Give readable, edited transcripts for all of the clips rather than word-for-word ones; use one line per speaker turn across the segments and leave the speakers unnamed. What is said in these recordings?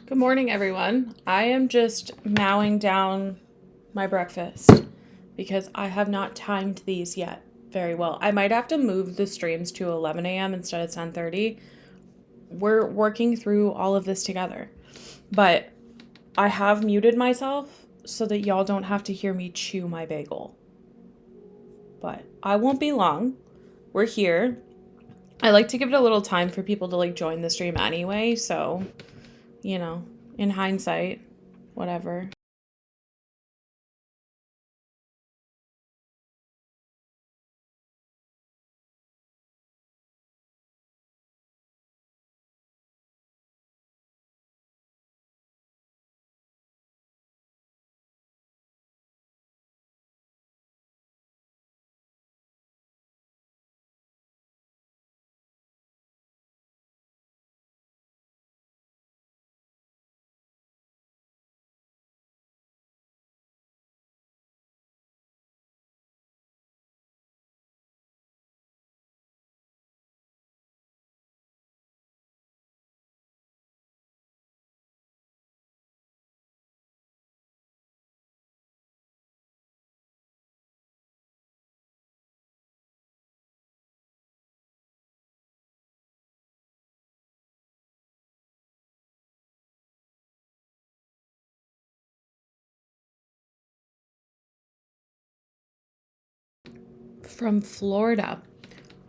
Good morning, everyone. I am just mowing down my breakfast because I have not timed these yet very well. I might have to move the streams to 11 a.m. instead of 10:30. We're working through all of this together. But I have muted myself so that y'all don't have to hear me chew my bagel. But I won't be long. We're here. I like to give it a little time for people to join the stream anyway, so, you know, in hindsight, whatever. From Florida.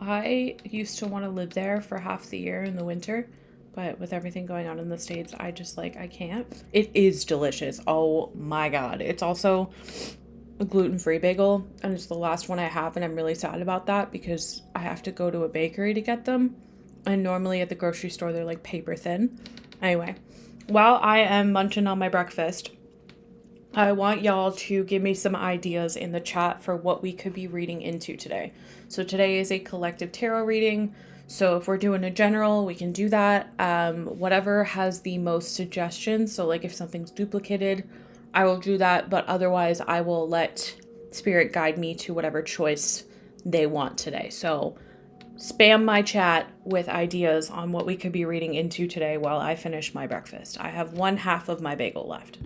I used to want to live there for half the year in the winter, but with everything going on in the States, I just I can't. It is delicious. Oh my God. It's also a gluten-free bagel, and it's the last one I have, and I'm really sad about that because I have to go to a bakery to get them. And normally at the grocery store, they're paper thin. Anyway, while I am munching on my breakfast, I want y'all to give me some ideas in the chat for what we could be reading into today. So today is a collective tarot reading. So if we're doing a general, we can do that. Whatever has the most suggestions. So if something's duplicated, I will do that. But otherwise, I will let spirit guide me to whatever choice they want today. So spam my chat with ideas on what we could be reading into today while I finish my breakfast. I have one half of my bagel left.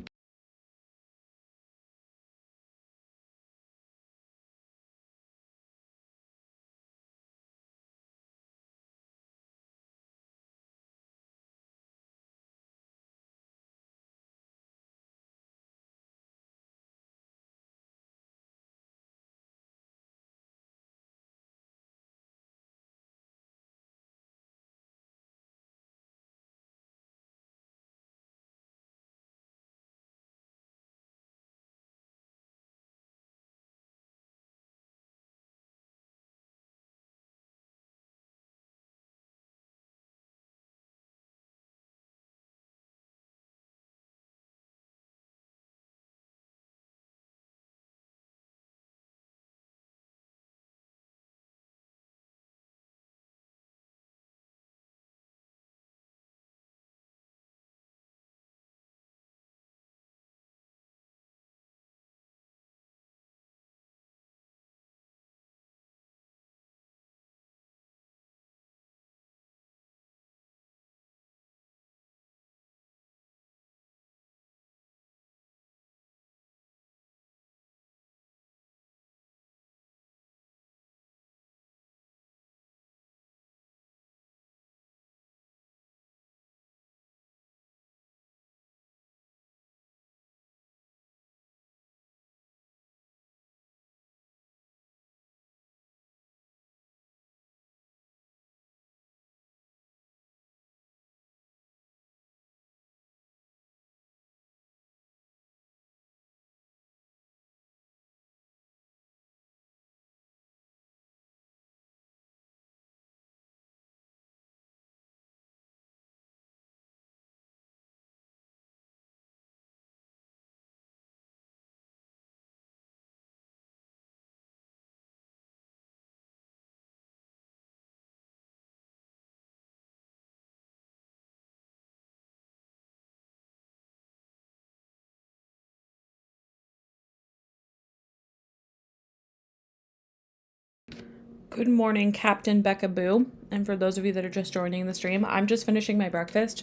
Good morning, Captain Becca Boo. And for those of you that are just joining the stream, I'm just finishing my breakfast.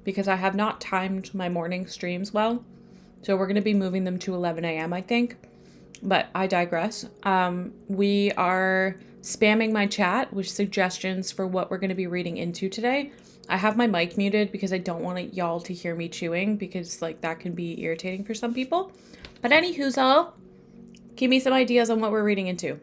because I have not timed my morning streams well. So we're going to be moving them to 11 a.m., I think. But I digress. We are spamming my chat with suggestions for what we're going to be reading into today. I have my mic muted because I don't want y'all to hear me chewing, because like that can be irritating for some people. But anywho's all, give me some ideas on what we're reading into.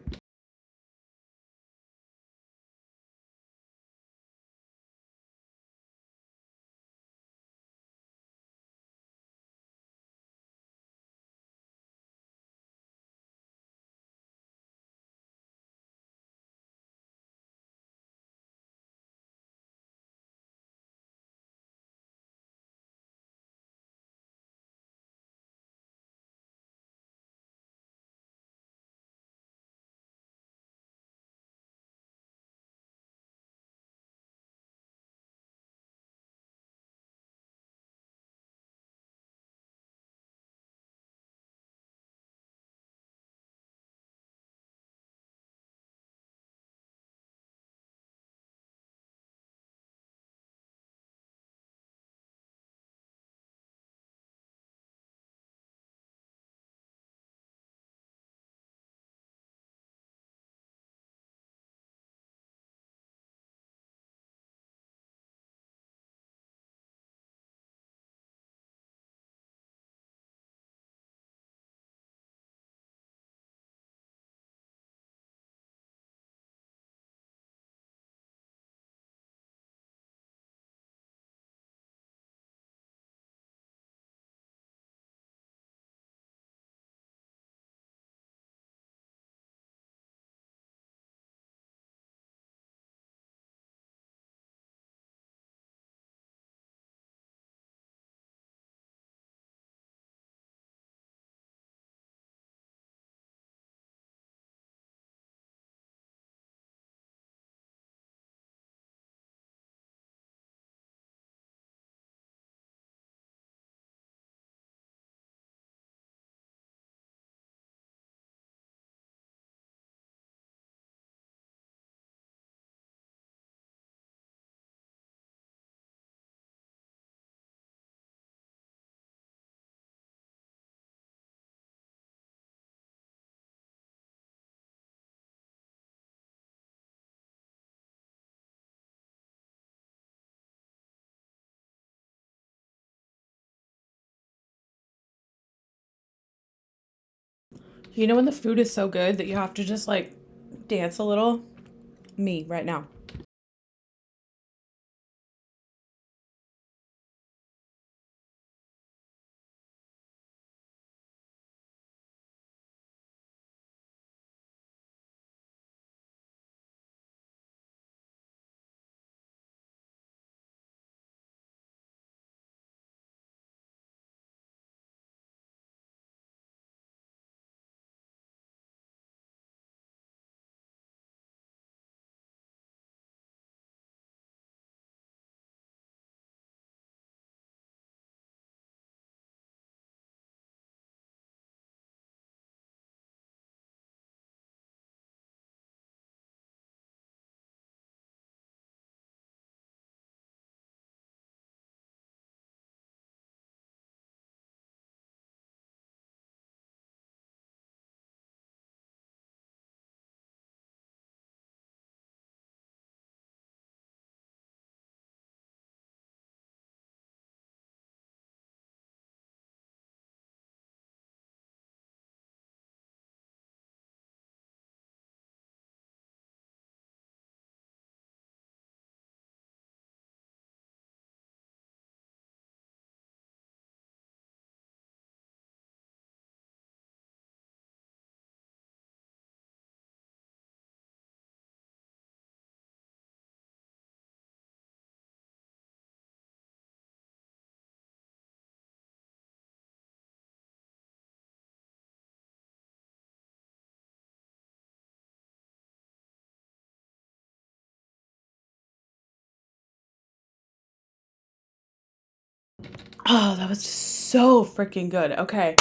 You know when the food is so good that you have to just like dance a little? Me right now. Oh, that was just so freaking good. Okay.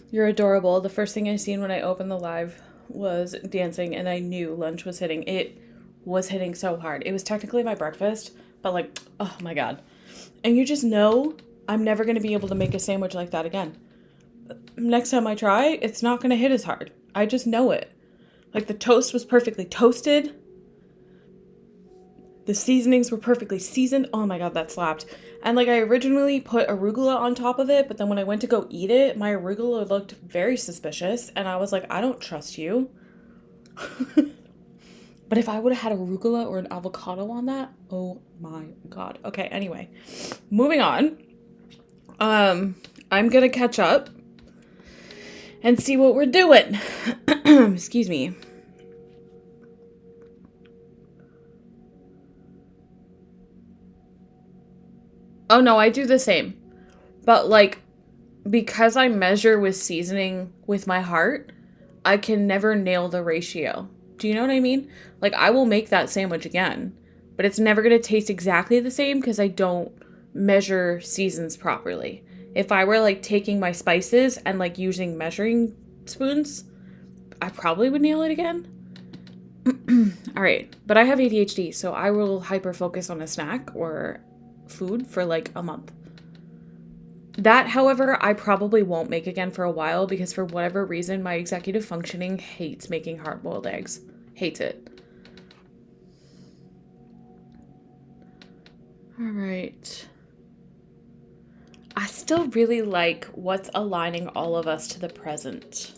You're adorable. The first thing I seen when I opened the live was dancing, and I knew lunch was hitting. It was hitting so hard. It was technically my breakfast, But like, oh my God. And you just know I'm never going to be able to make a sandwich like that again. Next time I try, it's not going to hit as hard. I just know it. Like the toast was perfectly toasted. The seasonings were perfectly seasoned. Oh my God, that slapped. And like I originally put arugula on top of it, but then when I went to go eat it, my arugula looked very suspicious. And I was like, I don't trust you. But if I would have had arugula or an avocado on that, oh my God. Okay, anyway, moving on. I'm gonna catch up and see what we're doing. Excuse me. Oh no, I do the same. But like, because I measure with seasoning with my heart, I can never nail the ratio. Do you know what I mean? Like, I will make that sandwich again, but it's never going to taste exactly the same because I don't measure seasons properly. If I were like taking my spices and like using measuring spoons, I probably would nail it again. All right, but I have ADHD, so I will hyper focus on a snack or food for like a month. That, however, I probably won't make again for a while because for whatever reason, my executive functioning hates making hard-boiled eggs. Hates it. All right. I still really like what's aligning all of us to the present.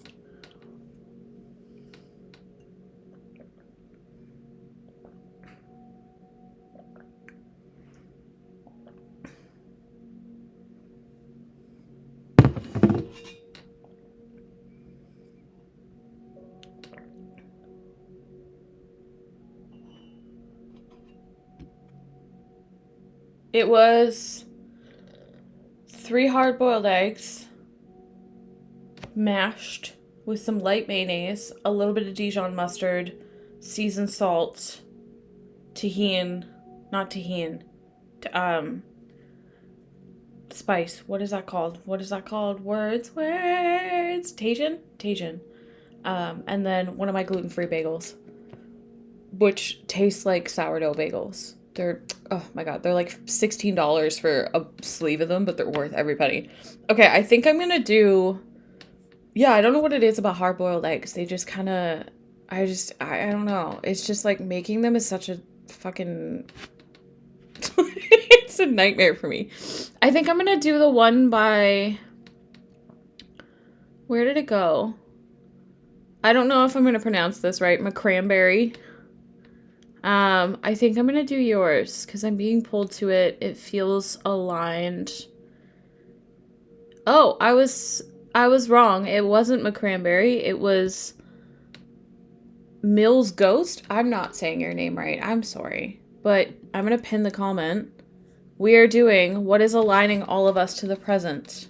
It was 3 hard-boiled eggs, mashed with some light mayonnaise, a little bit of Dijon mustard, seasoned salt, spice. What is that called? Words. Tajin. And then one of my gluten-free bagels, which taste like sourdough bagels. They're, oh my God, they're like $16 for a sleeve of them, but they're worth every penny. Okay, I think I'm gonna do, yeah, I don't know what it is about hard-boiled eggs. They just kind of, I don't know. It's just like making them is such a fucking, it's a nightmare for me. I think I'm gonna do the one by, where did it go? I don't know if I'm gonna pronounce this right. McCranberry. I think I'm gonna do yours because I'm being pulled to it. It feels aligned. Oh, I was wrong. It wasn't McCranberry. It was Mills Ghost. I'm not saying your name right. I'm sorry. But I'm gonna pin the comment. We are doing what is aligning all of us to the present.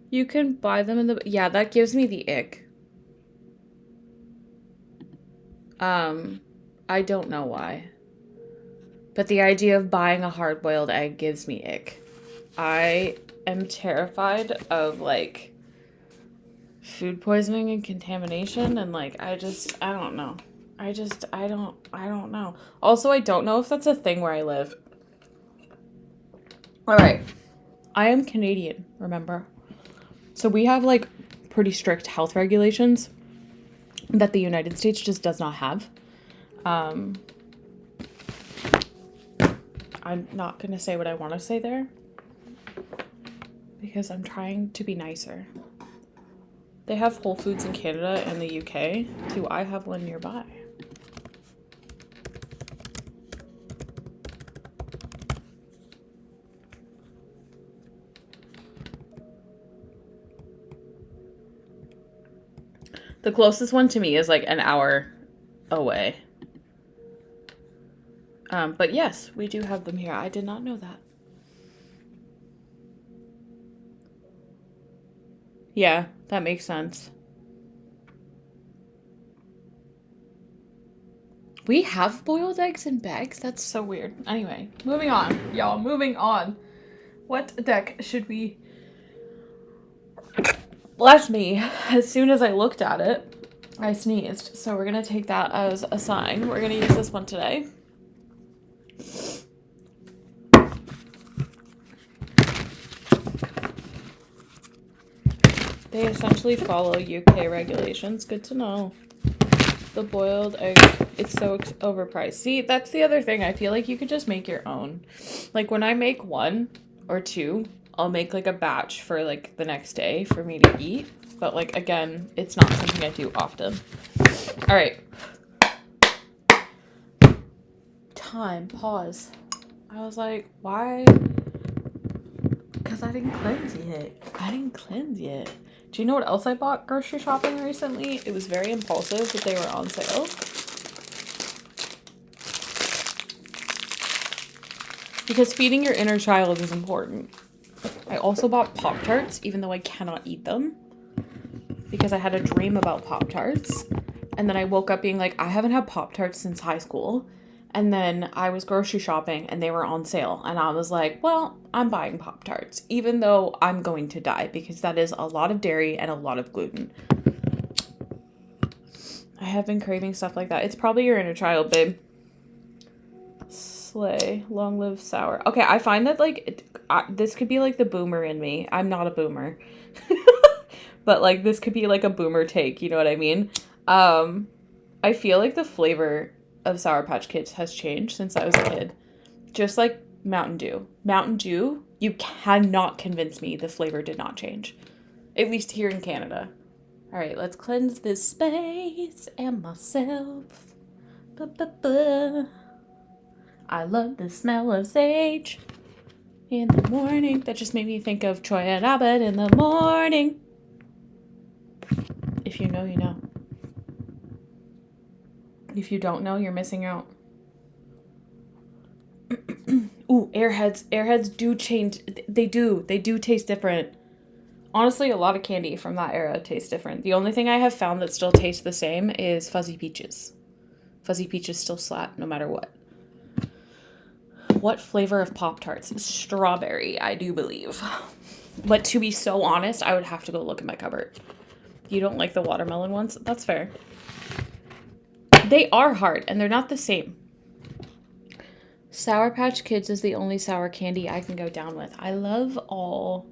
You can buy them in the... Yeah, that gives me the ick. I don't know why. But the idea of buying a hard-boiled egg gives me ick. I am terrified of, like, food poisoning and contamination, and, like, I don't know. I don't know. Also, I don't know if that's a thing where I live. All right. I am Canadian, remember? So we have, like, pretty strict health regulations that the United States just does not have. I'm not going to say what I want to say there because I'm trying to be nicer. They have Whole Foods in Canada and the UK. Do I have one nearby? The closest one to me is like an hour away. But yes, we do have them here. I did not know that. Yeah, that makes sense. We have boiled eggs in bags? That's so weird. Anyway, moving on. Y'all, moving on. What deck should we Bless me. As soon as I looked at it, I sneezed. So we're going to take that as a sign. We're going to use this one today. They essentially follow UK regulations. Good to know. The boiled egg, it's so overpriced. See, that's the other thing. I feel like you could just make your own. Like when I make one or two, I'll make like a batch for like the next day for me to eat. But like, again, it's not something I do often. All right. Time, pause. I was like, why? Because I didn't cleanse yet. Do you know what else I bought grocery shopping recently? It was very impulsive, but they were on sale. Because feeding your inner child is important. I also bought Pop-Tarts, even though I cannot eat them. Because I had a dream about Pop-Tarts. And then I woke up being like, I haven't had Pop-Tarts since high school. And then I was grocery shopping and they were on sale. And I was like, well, I'm buying Pop-Tarts. Even though I'm going to die. Because that is a lot of dairy and a lot of gluten. I have been craving stuff like that. It's probably your inner child, babe. Slay. Long live sour. Okay, I find that, like, this could be, like, the boomer in me. I'm not a boomer. But, like, this could be, like, a boomer take. You know what I mean? I feel like the flavor of Sour Patch Kids has changed since I was a kid. Just like Mountain Dew. Mountain Dew, you cannot convince me the flavor did not change. At least here in Canada. All right, let's cleanse this space and myself. Ba-ba-ba. I love the smell of sage in the morning. That just made me think of Troy and Abed in the morning. If you know, you know. If you don't know, you're missing out. Ooh, Airheads. Airheads do change. They do taste different. Honestly, a lot of candy from that era tastes different. The only thing I have found that still tastes the same is Fuzzy Peaches. Fuzzy Peaches still slap no matter what. What flavor of Pop-Tarts? Strawberry, I do believe. But to be so honest, I would have to go look in my cupboard. You don't like the watermelon ones? That's fair. They are hard, and they're not the same. Sour Patch Kids is the only sour candy I can go down with. I love all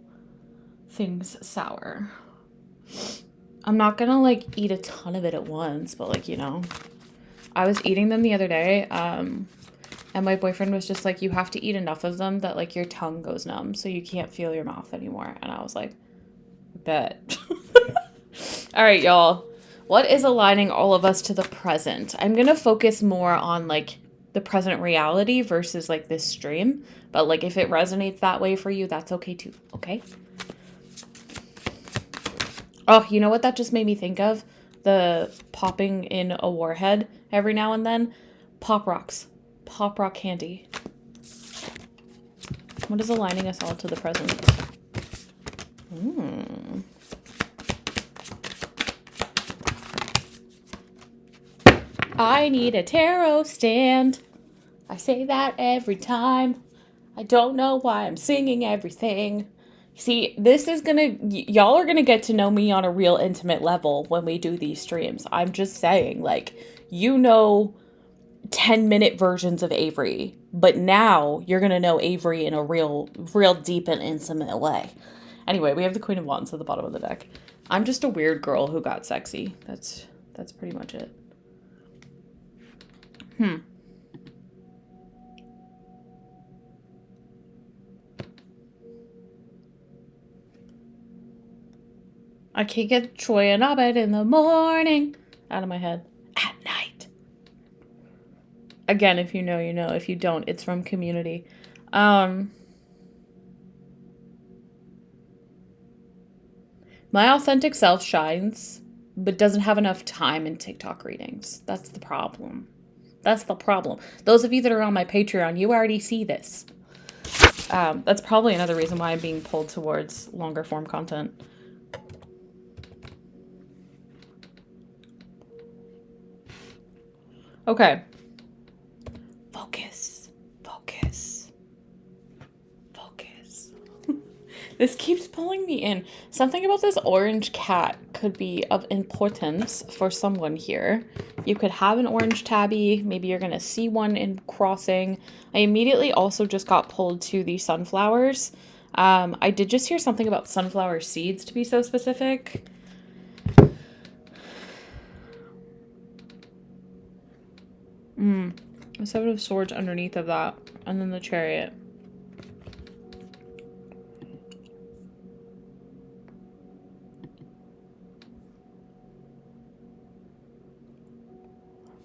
things sour. I'm not gonna, like, eat a ton of it at once, but, like, you know. I was eating them the other day, and my boyfriend was just like, you have to eat enough of them that, like, your tongue goes numb, so you can't feel your mouth anymore. And I was like, bet. All right, y'all. What is aligning all of us to the present? I'm going to focus more on, like, the present reality versus, like, this stream. But, like, if it resonates that way for you, that's okay, too. Okay? Oh, you know what that just made me think of? The popping in a warhead every now and then. Pop Rocks. Pop Rock candy. What is aligning us all to the present? I need a tarot stand. I say that every time. I don't know why I'm singing everything. See, this is y'all are gonna get to know me on a real intimate level when we do these streams. I'm just saying, like, you know 10-minute versions of Avery, but now you're gonna know Avery in a real deep and intimate way. Anyway, we have the Queen of Wands at the bottom of the deck. I'm just a weird girl who got sexy. That's pretty much it. I can't get Troy and Abed in the morning out of my head. At night. Again, if you know, you know. If you don't, it's from Community. My authentic self shines, but doesn't have enough time in TikTok readings. That's the problem. Those of you that are on my Patreon, you already see this. That's probably another reason why I'm being pulled towards longer form content. Okay. Focus. This keeps pulling me in. Something about this orange cat could be of importance for someone here. You could have an orange tabby. Maybe you're going to see one in crossing. I immediately also just got pulled to the sunflowers. I did just hear something about sunflower seeds, to be so specific. The Seven of Swords underneath of that. And then the Chariot.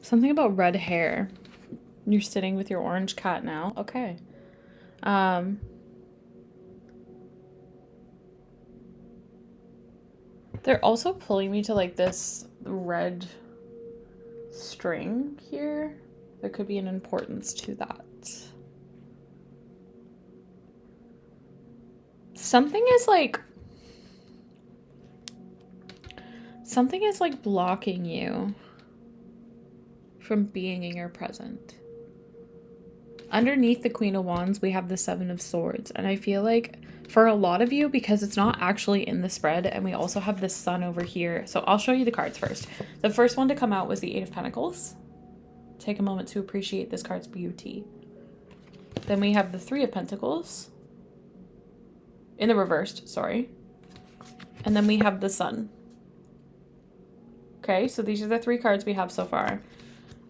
Something about red hair. You're sitting with your orange cat now. Okay. They're also pulling me to like this red string here. There could be an importance to that. Something is like blocking you from being in your present. Underneath the Queen of Wands, we have the Seven of Swords. And I feel like for a lot of you, because it's not actually in the spread, and we also have the Sun over here. So I'll show you the cards first. The first one to come out was the Eight of Pentacles. Take a moment to appreciate this card's beauty. Then we have the Three of Pentacles. In the reversed, sorry. And then we have the Sun. Okay, so these are the three cards we have so far.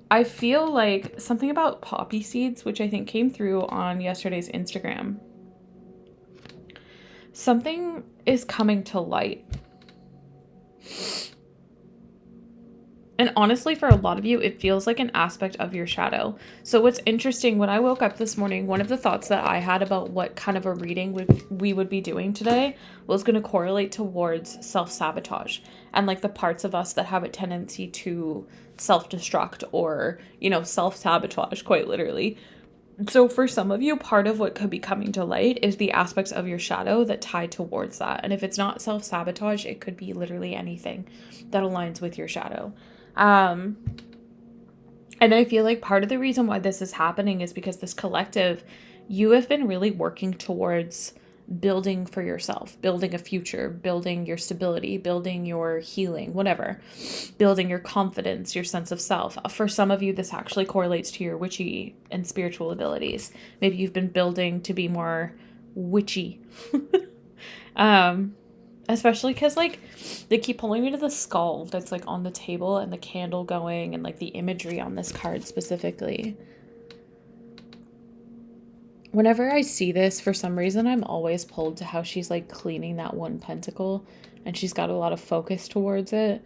I feel like something about poppy seeds, which I think came through on yesterday's Instagram. Something is coming to light. And honestly, for a lot of you, it feels like an aspect of your shadow. So what's interesting, when I woke up this morning, one of the thoughts that I had about what kind of a reading we would be doing today was going to correlate towards self-sabotage and like the parts of us that have a tendency to self-destruct or, you know, self-sabotage, quite literally. So for some of you, part of what could be coming to light is the aspects of your shadow that tie towards that. And if it's not self-sabotage, it could be literally anything that aligns with your shadow. And I feel like part of the reason why this is happening is because this collective, you have been really working towards building for yourself, building a future, building your stability, building your healing, whatever, building your confidence, your sense of self. For some of you, this actually correlates to your witchy and spiritual abilities. Maybe you've been building to be more witchy. Especially because, like, they keep pulling me to the skull that's, like, on the table and the candle going and, like, the imagery on this card specifically. Whenever I see this, for some reason, I'm always pulled to how she's, like, cleaning that one pentacle and she's got a lot of focus towards it.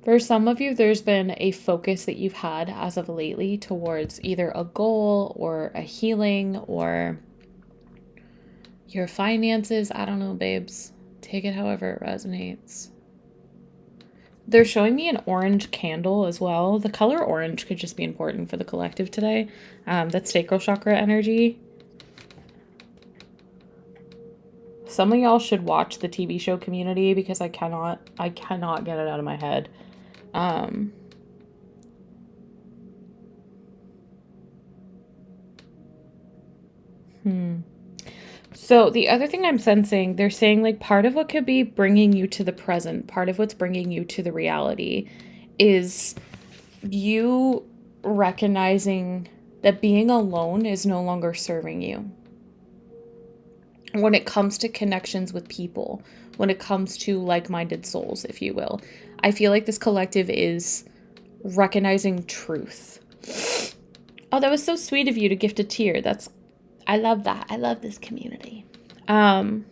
For some of you, there's been a focus that you've had as of lately towards either a goal or a healing or your finances. I don't know, babes. Take it however it resonates. They're showing me an orange candle as well. The color orange could just be important for the collective today. That's sacral chakra energy. Some of y'all should watch the TV show Community because I cannot get it out of my head. So the other thing I'm sensing, they're saying like part of what could be bringing you to the present, part of what's bringing you to the reality is you recognizing that being alone is no longer serving you. When it comes to connections with people, when it comes to like-minded souls, if you will, I feel like this collective is recognizing truth. Oh, that was so sweet of you to gift a tear. I love that. I love this community. Like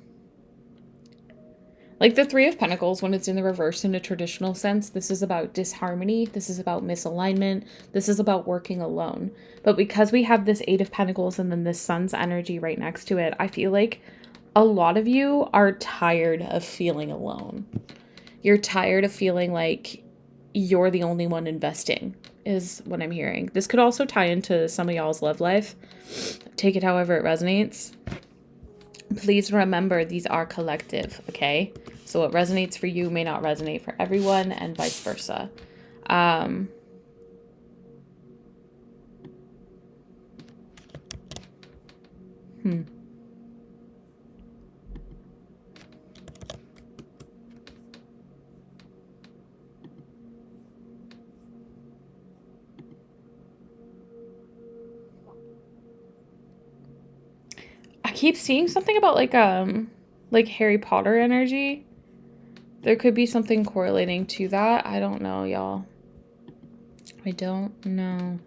the Three of Pentacles, when it's in the reverse in a traditional sense, this is about disharmony. This is about misalignment. This is about working alone. But because we have this Eight of Pentacles and then this Sun's energy right next to it, I feel like a lot of you are tired of feeling alone. You're tired of feeling like you're the only one investing, is what I'm hearing. This could also tie into some of y'all's love life. Take it however it resonates. Please remember, these are collective, okay? So what resonates for you may not resonate for everyone, and vice versa. keep seeing something about like Harry Potter energy. There could be something correlating to that. I don't know, y'all. I don't know.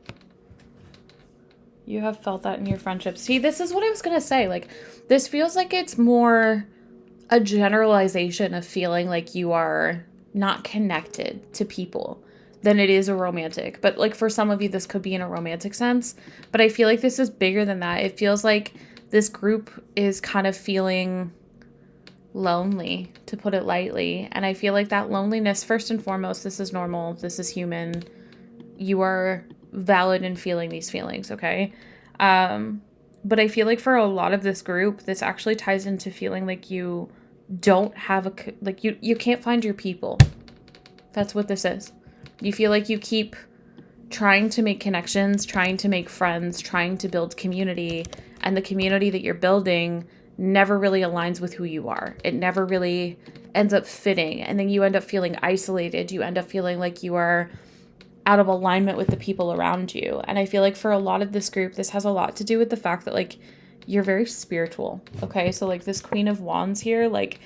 You have felt that in your friendships. See, this is what I was going to say. Like, this feels like it's more a generalization of feeling like you are not connected to people than it is a romantic. But, like, for some of you, this could be in a romantic sense. But I feel like this is bigger than that. It feels like this group is kind of feeling lonely, to put it lightly. And I feel like that loneliness, first and foremost, this is normal. This is human. You are valid in feeling these feelings, okay? But I feel like for a lot of this group, this actually ties into feeling like you don't have you can't find your people. That's what this is. You feel like you keep trying to make connections, trying to make friends, trying to build community, and the community that you're building never really aligns with who you are. It never really ends up fitting, and then you end up feeling isolated. You end up feeling like you are out of alignment with the people around you. And I feel like for a lot of this group, this has a lot to do with the fact that, like, you're very spiritual, okay? So, like, this Queen of Wands here, like,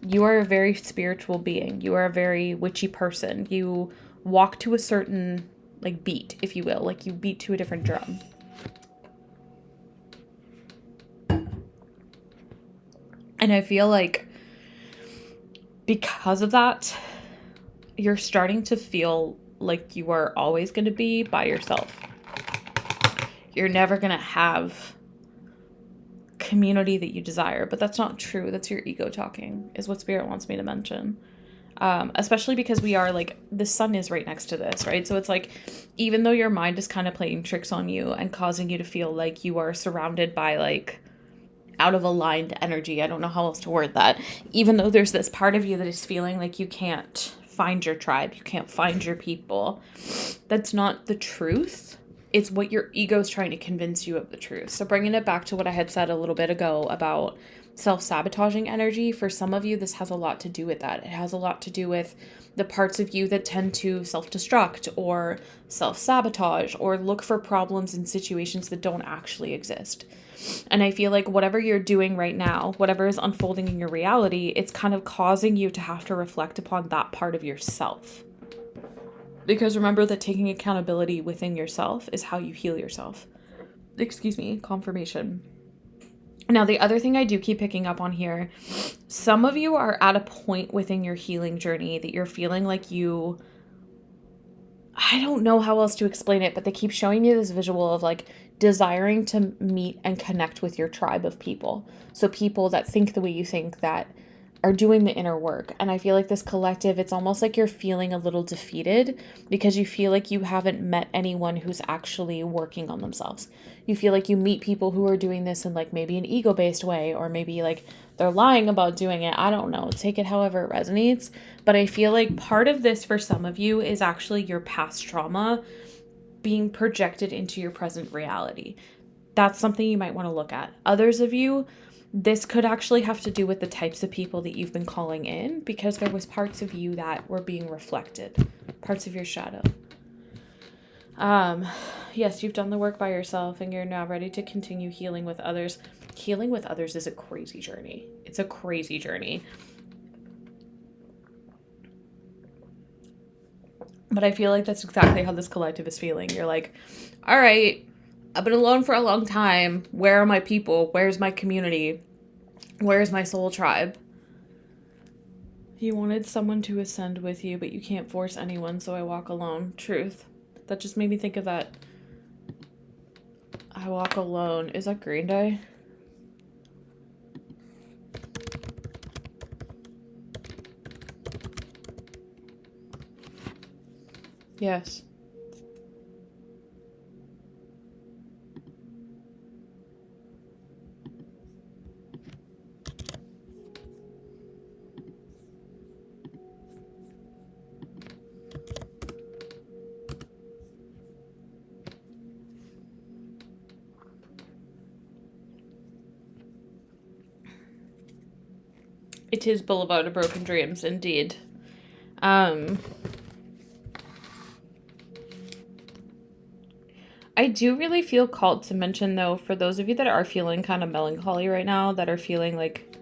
you are a very spiritual being. You are a very witchy person. You walk to a certain, like, beat, if you will. Like, you beat to a different drum. And I feel like because of that, you're starting to feel like you are always going to be by yourself. You're never going to have community that you desire, but that's not true. That's your ego talking, is what Spirit wants me to mention. Especially because we are, like, the sun is right next to this, right? So it's like, even though your mind is kind of playing tricks on you and causing you to feel like you are surrounded by, like, out of aligned energy, I don't know how else to word that, even though there's this part of you that is feeling like you can't find your tribe, you can't find your people, that's not the truth. It's what your ego is trying to convince you of the truth. So bringing it back to what I had said a little bit ago about self-sabotaging energy, for some of you, this has a lot to do with that. It has a lot to do with the parts of you that tend to self-destruct or self-sabotage or look for problems in situations that don't actually exist. And I feel like whatever you're doing right now, whatever is unfolding in your reality, it's kind of causing you to have to reflect upon that part of yourself. Because remember that taking accountability within yourself is how you heal yourself. Excuse me, confirmation. Now, the other thing I do keep picking up on here, some of you are at a point within your healing journey that you're feeling like I don't know how else to explain it, but they keep showing you this visual of, like, desiring to meet and connect with your tribe of people. So people that think the way you think, that are doing the inner work. And I feel like this collective, it's almost like you're feeling a little defeated because you feel like you haven't met anyone who's actually working on themselves. You feel like you meet people who are doing this in, like, maybe an ego-based way, or maybe, like, they're lying about doing it. I don't know. Take it however it resonates. But I feel like part of this for some of you is actually your past trauma being projected into your present reality. That's something you might want to look at. Others of you, this could actually have to do with the types of people that you've been calling in, because there was parts of you that were being reflected, parts of your shadow. Yes, you've done the work by yourself and you're now ready to continue healing with others. Healing with others is a crazy journey. It's a crazy journey. But I feel like that's exactly how this collective is feeling. You're like, all right, I've been alone for a long time. Where are my people? Where's my community? Where's my soul tribe? You wanted someone to ascend with you, but you can't force anyone, so I walk alone. Truth. That just made me think of that. I walk alone. Is that Green Day? Yes. It is Boulevard of Broken Dreams, indeed. I I do really feel called to mention, though, for those of you that are feeling kind of melancholy right now, that are feeling like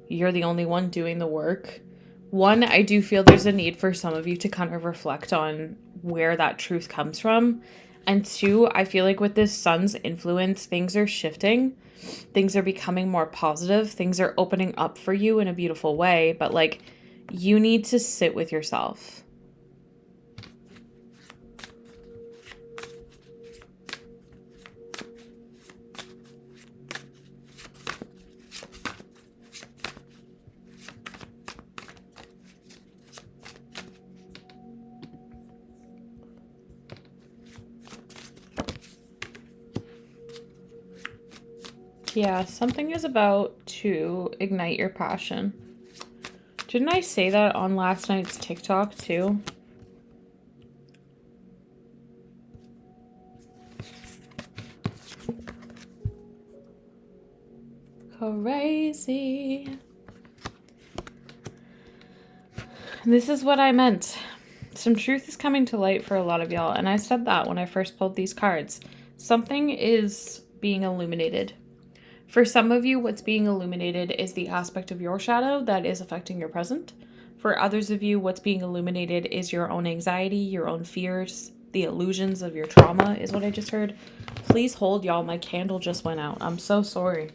you're the only one doing the work. One, I do feel there's a need for some of you to kind of reflect on where that truth comes from. And two, I feel like with this sun's influence, things are shifting. Things are becoming more positive. Things are opening up for you in a beautiful way. But like, you need to sit with yourself. Yeah, something is about to ignite your passion. Didn't I say that on last night's TikTok too? Crazy. This is what I meant. Some truth is coming to light for a lot of y'all, and I said that when I first pulled these cards. Something is being illuminated. For some of you, what's being illuminated is the aspect of your shadow that is affecting your present. For others of you, what's being illuminated is your own anxiety, your own fears, the illusions of your trauma is what I just heard. Please hold, y'all. My candle just went out. I'm so sorry.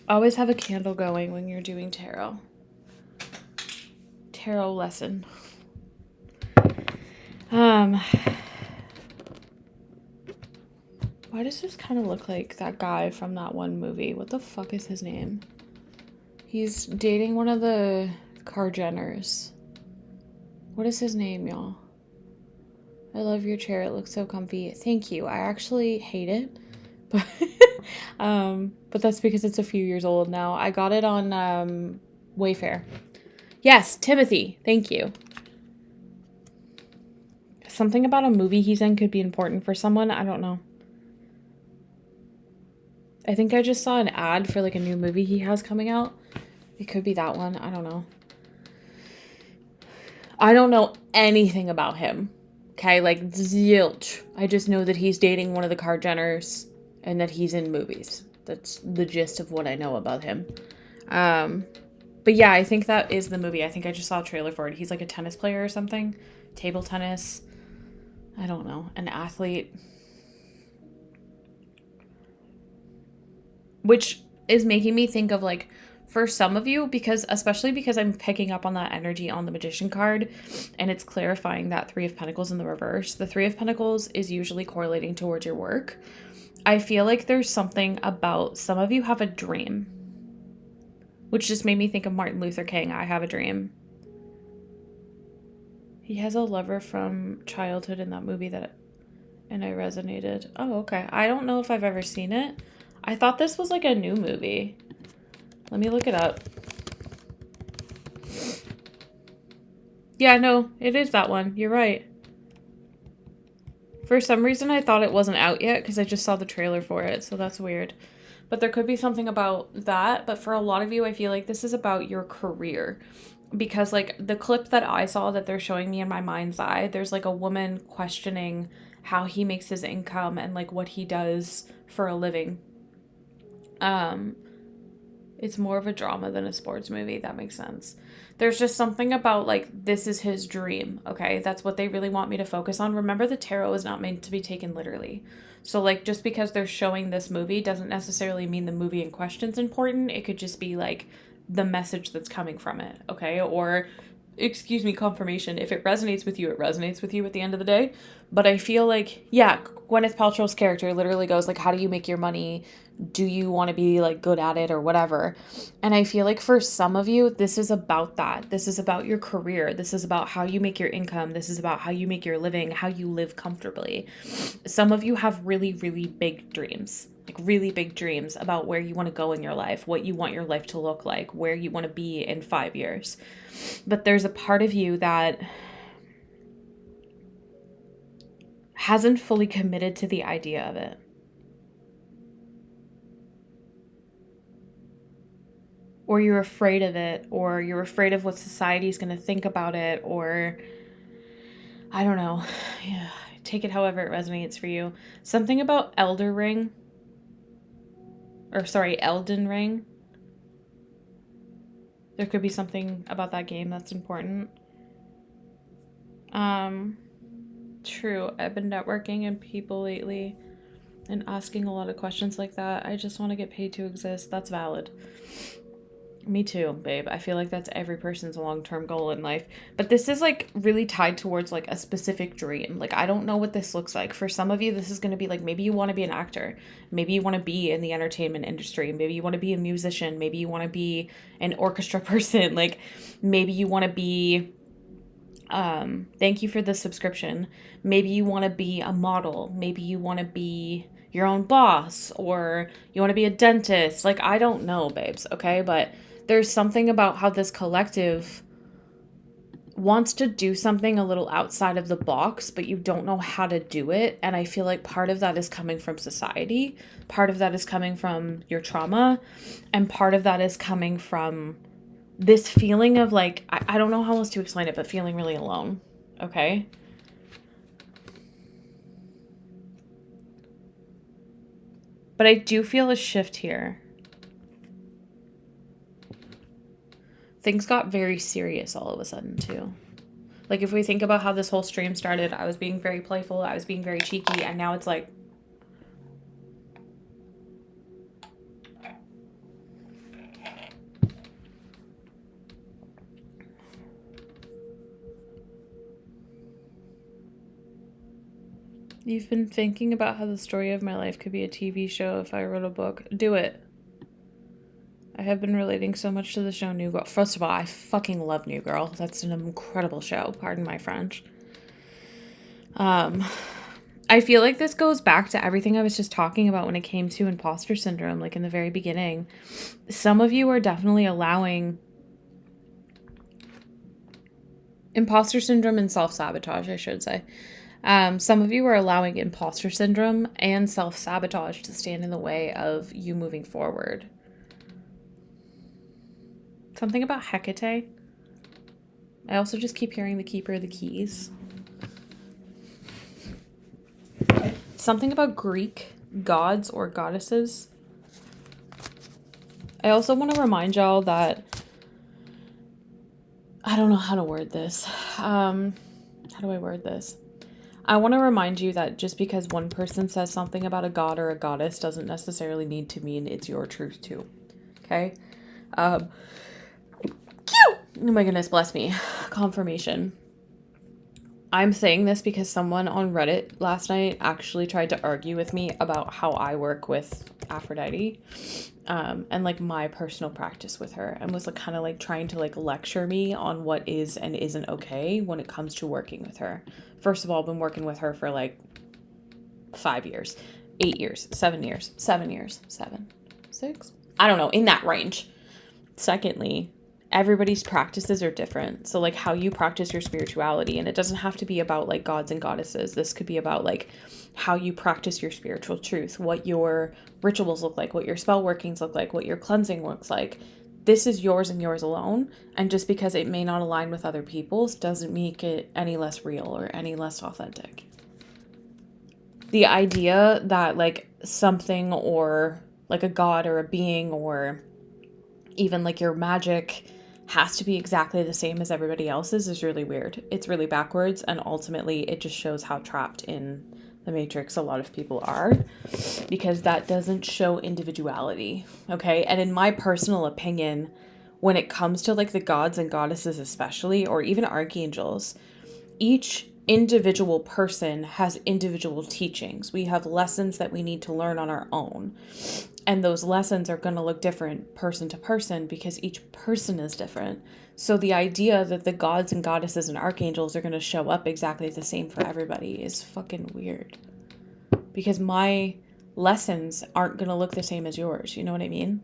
Always have a candle going when you're doing tarot. Tarot lesson. Why does this kind of look like that guy from that one movie? What the fuck is his name? He's dating one of the Jenners. What is his name, y'all? I love your chair. It looks so comfy. Thank you. I actually hate it. But that's because it's a few years old now. I got it on Wayfair. Yes, Timothy. Thank you. Something about a movie he's in could be important for someone. I don't know. I think I just saw an ad for like a new movie he has coming out. It could be that one. I don't know. I don't know anything about him. Okay, like zilch. I just know that he's dating one of the Jenners and that he's in movies. That's the gist of what I know about him. But yeah, I think that is the movie. I think I just saw a trailer for it. He's like a tennis player or something. Table tennis. I don't know. An athlete. Which is making me think of like, for some of you, especially because I'm picking up on that energy on the Magician card, and it's clarifying that Three of Pentacles in the reverse. The Three of Pentacles is usually correlating towards your work. I feel like there's something about some of you have a dream, which just made me think of Martin Luther King. I have a dream. He has a lover from childhood in that movie and I resonated. Oh, okay. I don't know if I've ever seen it. I thought this was like a new movie. Let me look it up. Yeah, no, it is that one. You're right. For some reason, I thought it wasn't out yet because I just saw the trailer for it, so that's weird. But there could be something about that. But for a lot of you, I feel like this is about your career. Because, like, the clip that I saw that they're showing me in my mind's eye, there's, like, a woman questioning how he makes his income and, like, what he does for a living. It's more of a drama than a sports movie. That makes sense. There's just something about, like, this is his dream, okay? That's what they really want me to focus on. Remember, the tarot is not meant to be taken literally. So, like, just because they're showing this movie doesn't necessarily mean the movie in question's important. It could just be, like, the message that's coming from it, okay? Or excuse me, confirmation. If it resonates with you, it resonates with you at the end of the day. But I feel like, yeah, Gwyneth Paltrow's character literally goes like, how do you make your money? Do you want to be like good at it or whatever? And I feel like for some of you, this is about that. This is about your career. This is about how you make your income. This is about how you make your living, how you live comfortably. Some of you have really, really big dreams, like really big dreams about where you want to go in your life, what you want your life to look like, where you want to be in 5 years. But there's a part of you that hasn't fully committed to the idea of it. Or you're afraid of it, or you're afraid of what society's going to think about it, or I don't know. Yeah, take it however it resonates for you. Something about Elden Ring. There could be something about that game that's important. True. I've been networking and people lately and asking a lot of questions like that. I just want to get paid to exist. That's valid. Me too, babe. I feel like that's every person's long-term goal in life. But this is like really tied towards like a specific dream. Like, I don't know what this looks like. For some of you, this is going to be like, maybe you want to be an actor. Maybe you want to be in the entertainment industry. Maybe you want to be a musician. Maybe you want to be an orchestra person. Like, maybe you want to be, thank you for the subscription. Maybe you want to be a model. Maybe you want to be your own boss, or you want to be a dentist. Like, I don't know, babes. Okay. But there's something about how this collective wants to do something a little outside of the box, but you don't know how to do it. And I feel like part of that is coming from society. Part of that is coming from your trauma. And part of that is coming from this feeling of like, I don't know how else to explain it, but feeling really alone. Okay? But I do feel a shift here. Things got very serious all of a sudden, too. Like, if we think about how this whole stream started, I was being very playful, I was being very cheeky, and now it's like... You've been thinking about how the story of my life could be a TV show if I wrote a book. Do it. I have been relating so much to the show New Girl. First of all, I fucking love New Girl. That's an incredible show. Pardon my French. I feel like this goes back to everything I was just talking about when it came to imposter syndrome, like in the very beginning. Some of you are definitely allowing imposter syndrome and self-sabotage, I should say. Some of you are allowing imposter syndrome and self-sabotage to stand in the way of you moving forward. Something about Hecate. I also just keep hearing the Keeper of the Keys. Something about Greek gods or goddesses. I also want to remind y'all that... I don't know how to word this. How do I word this? I want to remind you that just because one person says something about a god or a goddess doesn't necessarily need to mean it's your truth too. Okay? Oh my goodness, bless me. Confirmation. I'm saying this because someone on Reddit last night actually tried to argue with me about how I work with Aphrodite, and like my personal practice with her, and was like kind of like trying to like lecture me on what is and isn't okay when it comes to working with her. First of all, I've been working with her for like 5 years, 8 years, 7 years, 7 years, 7, 6, I don't know, in that range. Secondly, everybody's practices are different. So like how you practice your spirituality, and it doesn't have to be about like gods and goddesses. This could be about like how you practice your spiritual truth, what your rituals look like, what your spell workings look like, what your cleansing looks like. This is yours and yours alone. And just because it may not align with other people's doesn't make it any less real or any less authentic. The idea that like something or like a god or a being or even like your magic has to be exactly the same as everybody else's is really weird. It's really backwards, and ultimately it just shows how trapped in the matrix a lot of people are, because that doesn't show individuality, okay? And in my personal opinion, when it comes to like the gods and goddesses especially, or even archangels, each individual person has individual teachings. We have lessons that we need to learn on our own. And those lessons are going to look different person to person because each person is different. So the idea that the gods and goddesses and archangels are going to show up exactly the same for everybody is fucking weird. Because my lessons aren't going to look the same as yours. You know what I mean?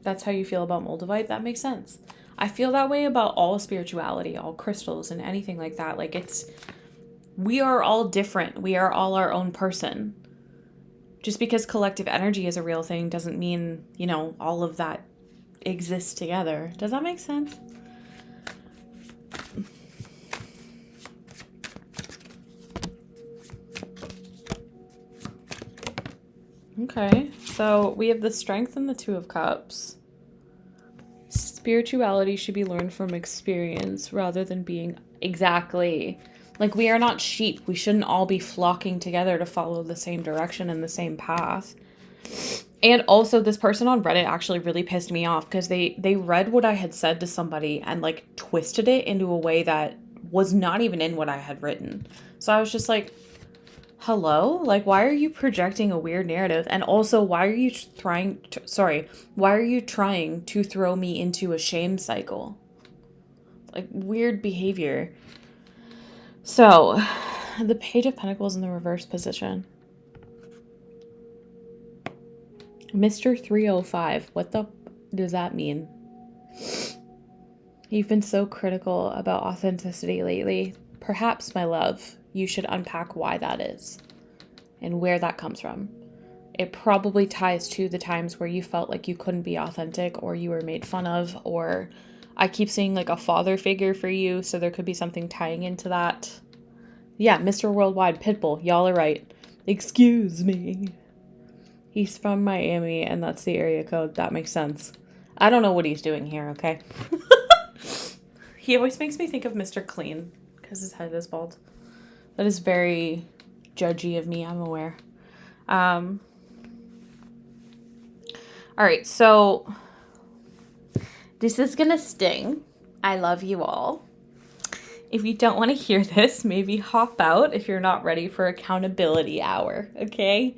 That's how you feel about Moldavite? That makes sense. I feel that way about all spirituality, all crystals and anything like that. Like we are all different. We are all our own person. Just because collective energy is a real thing doesn't mean, you know, all of that exists together. Does that make sense? Okay, so we have the Strength and the Two of Cups. Spirituality should be learned from experience rather than being exactly... Like, we are not sheep. We shouldn't all be flocking together to follow the same direction and the same path. And also, this person on Reddit actually really pissed me off because they read what I had said to somebody and, like, twisted it into a way that was not even in what I had written. So I was just like, hello? Like, why are you projecting a weird narrative? And also, why are you trying to throw me into a shame cycle? Like, weird behavior. So, the Page of Pentacles in the reverse position. Mr. 305, what the does that mean? You've been so critical about authenticity lately. Perhaps, my love, you should unpack why that is and where that comes from. It probably ties to the times where you felt like you couldn't be authentic or you were made fun of, or I keep seeing like a father figure for you, so there could be something tying into that. Yeah, Mr. Worldwide Pitbull, y'all are right. Excuse me. He's from Miami, and that's the area code. That makes sense. I don't know what he's doing here, okay? He always makes me think of Mr. Clean, because his head is bald. That is very judgy of me, I'm aware. All right, so this is gonna sting. I love you all. If you don't want to hear this, maybe hop out if you're not ready for accountability hour, okay?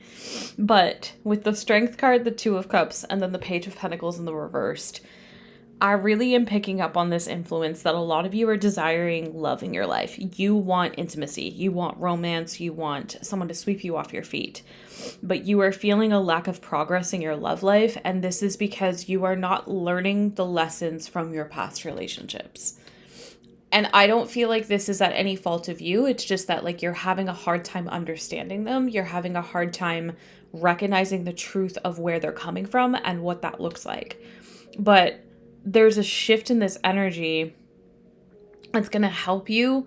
But with the Strength card, the Two of Cups, and then the Page of Pentacles in the reversed, I really am picking up on this influence that a lot of you are desiring love in your life. You want intimacy, you want romance, you want someone to sweep you off your feet. But you are feeling a lack of progress in your love life, and this is because you are not learning the lessons from your past relationships. And I don't feel like this is at any fault of you. It's just that like you're having a hard time understanding them. You're having a hard time recognizing the truth of where they're coming from and what that looks like. But there's a shift in this energy that's going to help you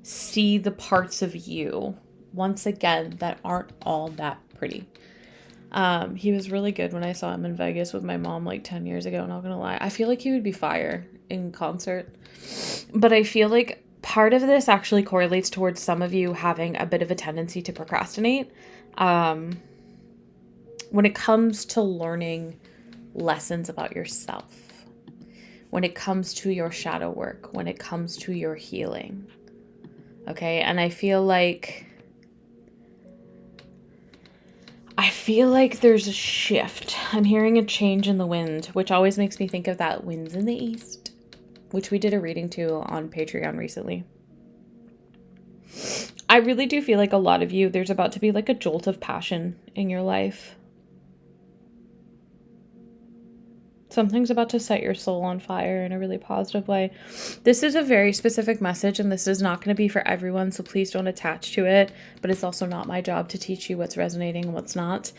see the parts of you, once again, that aren't all that pretty. He was really good when I saw him in Vegas with my mom like 10 years ago, not gonna lie. I feel like he would be fire in concert. But I feel like part of this actually correlates towards some of you having a bit of a tendency to procrastinate. When it comes to learning lessons about yourself, when it comes to your shadow work, when it comes to your healing. Okay, and I feel like there's a shift. I'm hearing a change in the wind, which always makes me think of that Winds in the East, which we did a reading to on Patreon recently. I really do feel like a lot of you, there's about to be like a jolt of passion in your life. Something's about to set your soul on fire in a really positive way. This is a very specific message, and this is not going to be for everyone, so please don't attach to it. But it's also not my job to teach you what's resonating and what's not.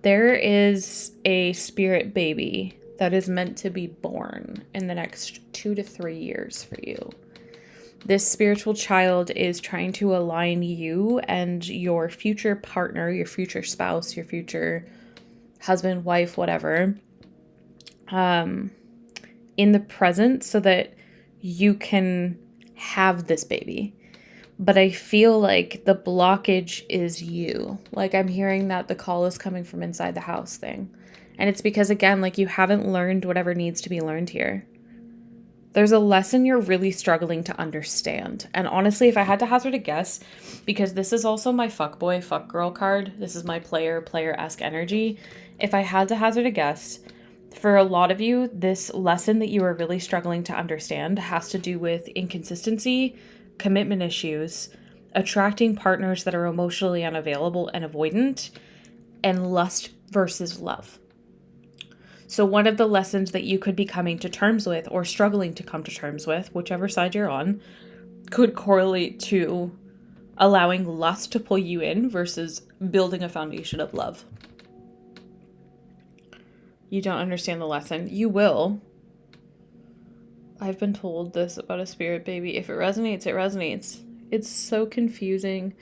There is a spirit baby that is meant to be born in the next 2 to 3 years for you. This spiritual child is trying to align you and your future partner, your future spouse, your future husband, wife, whatever, in the present so that you can have this baby. But I feel like the blockage is you. Like I'm hearing that the call is coming from inside the house thing. And it's because, again, like, you haven't learned whatever needs to be learned here. There's a lesson you're really struggling to understand. And honestly, if I had to hazard a guess, because this is also my fuckboy, fuckgirl card, this is my player-esque energy. If I had to hazard a guess, for a lot of you, this lesson that you are really struggling to understand has to do with inconsistency, commitment issues, attracting partners that are emotionally unavailable and avoidant, and lust versus love. So one of the lessons that you could be coming to terms with or struggling to come to terms with, whichever side you're on, could correlate to allowing lust to pull you in versus building a foundation of love. You don't understand the lesson. You will. I've been told this about a spirit baby. If it resonates, it resonates. It's so confusing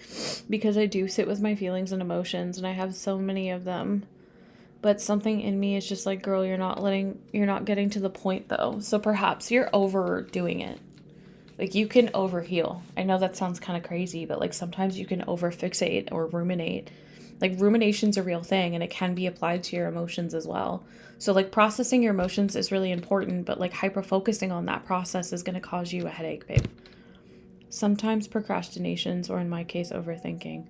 because I do sit with my feelings and emotions and I have so many of them. But something in me is just like, girl, you're not getting to the point though. So perhaps you're overdoing it. Like, you can overheal. I know that sounds kind of crazy, but like sometimes you can overfixate or ruminate. Like, rumination's a real thing and it can be applied to your emotions as well. So like, processing your emotions is really important, but like hyper-focusing on that process is going to cause you a headache, babe. Sometimes procrastinations, or in my case, overthinking.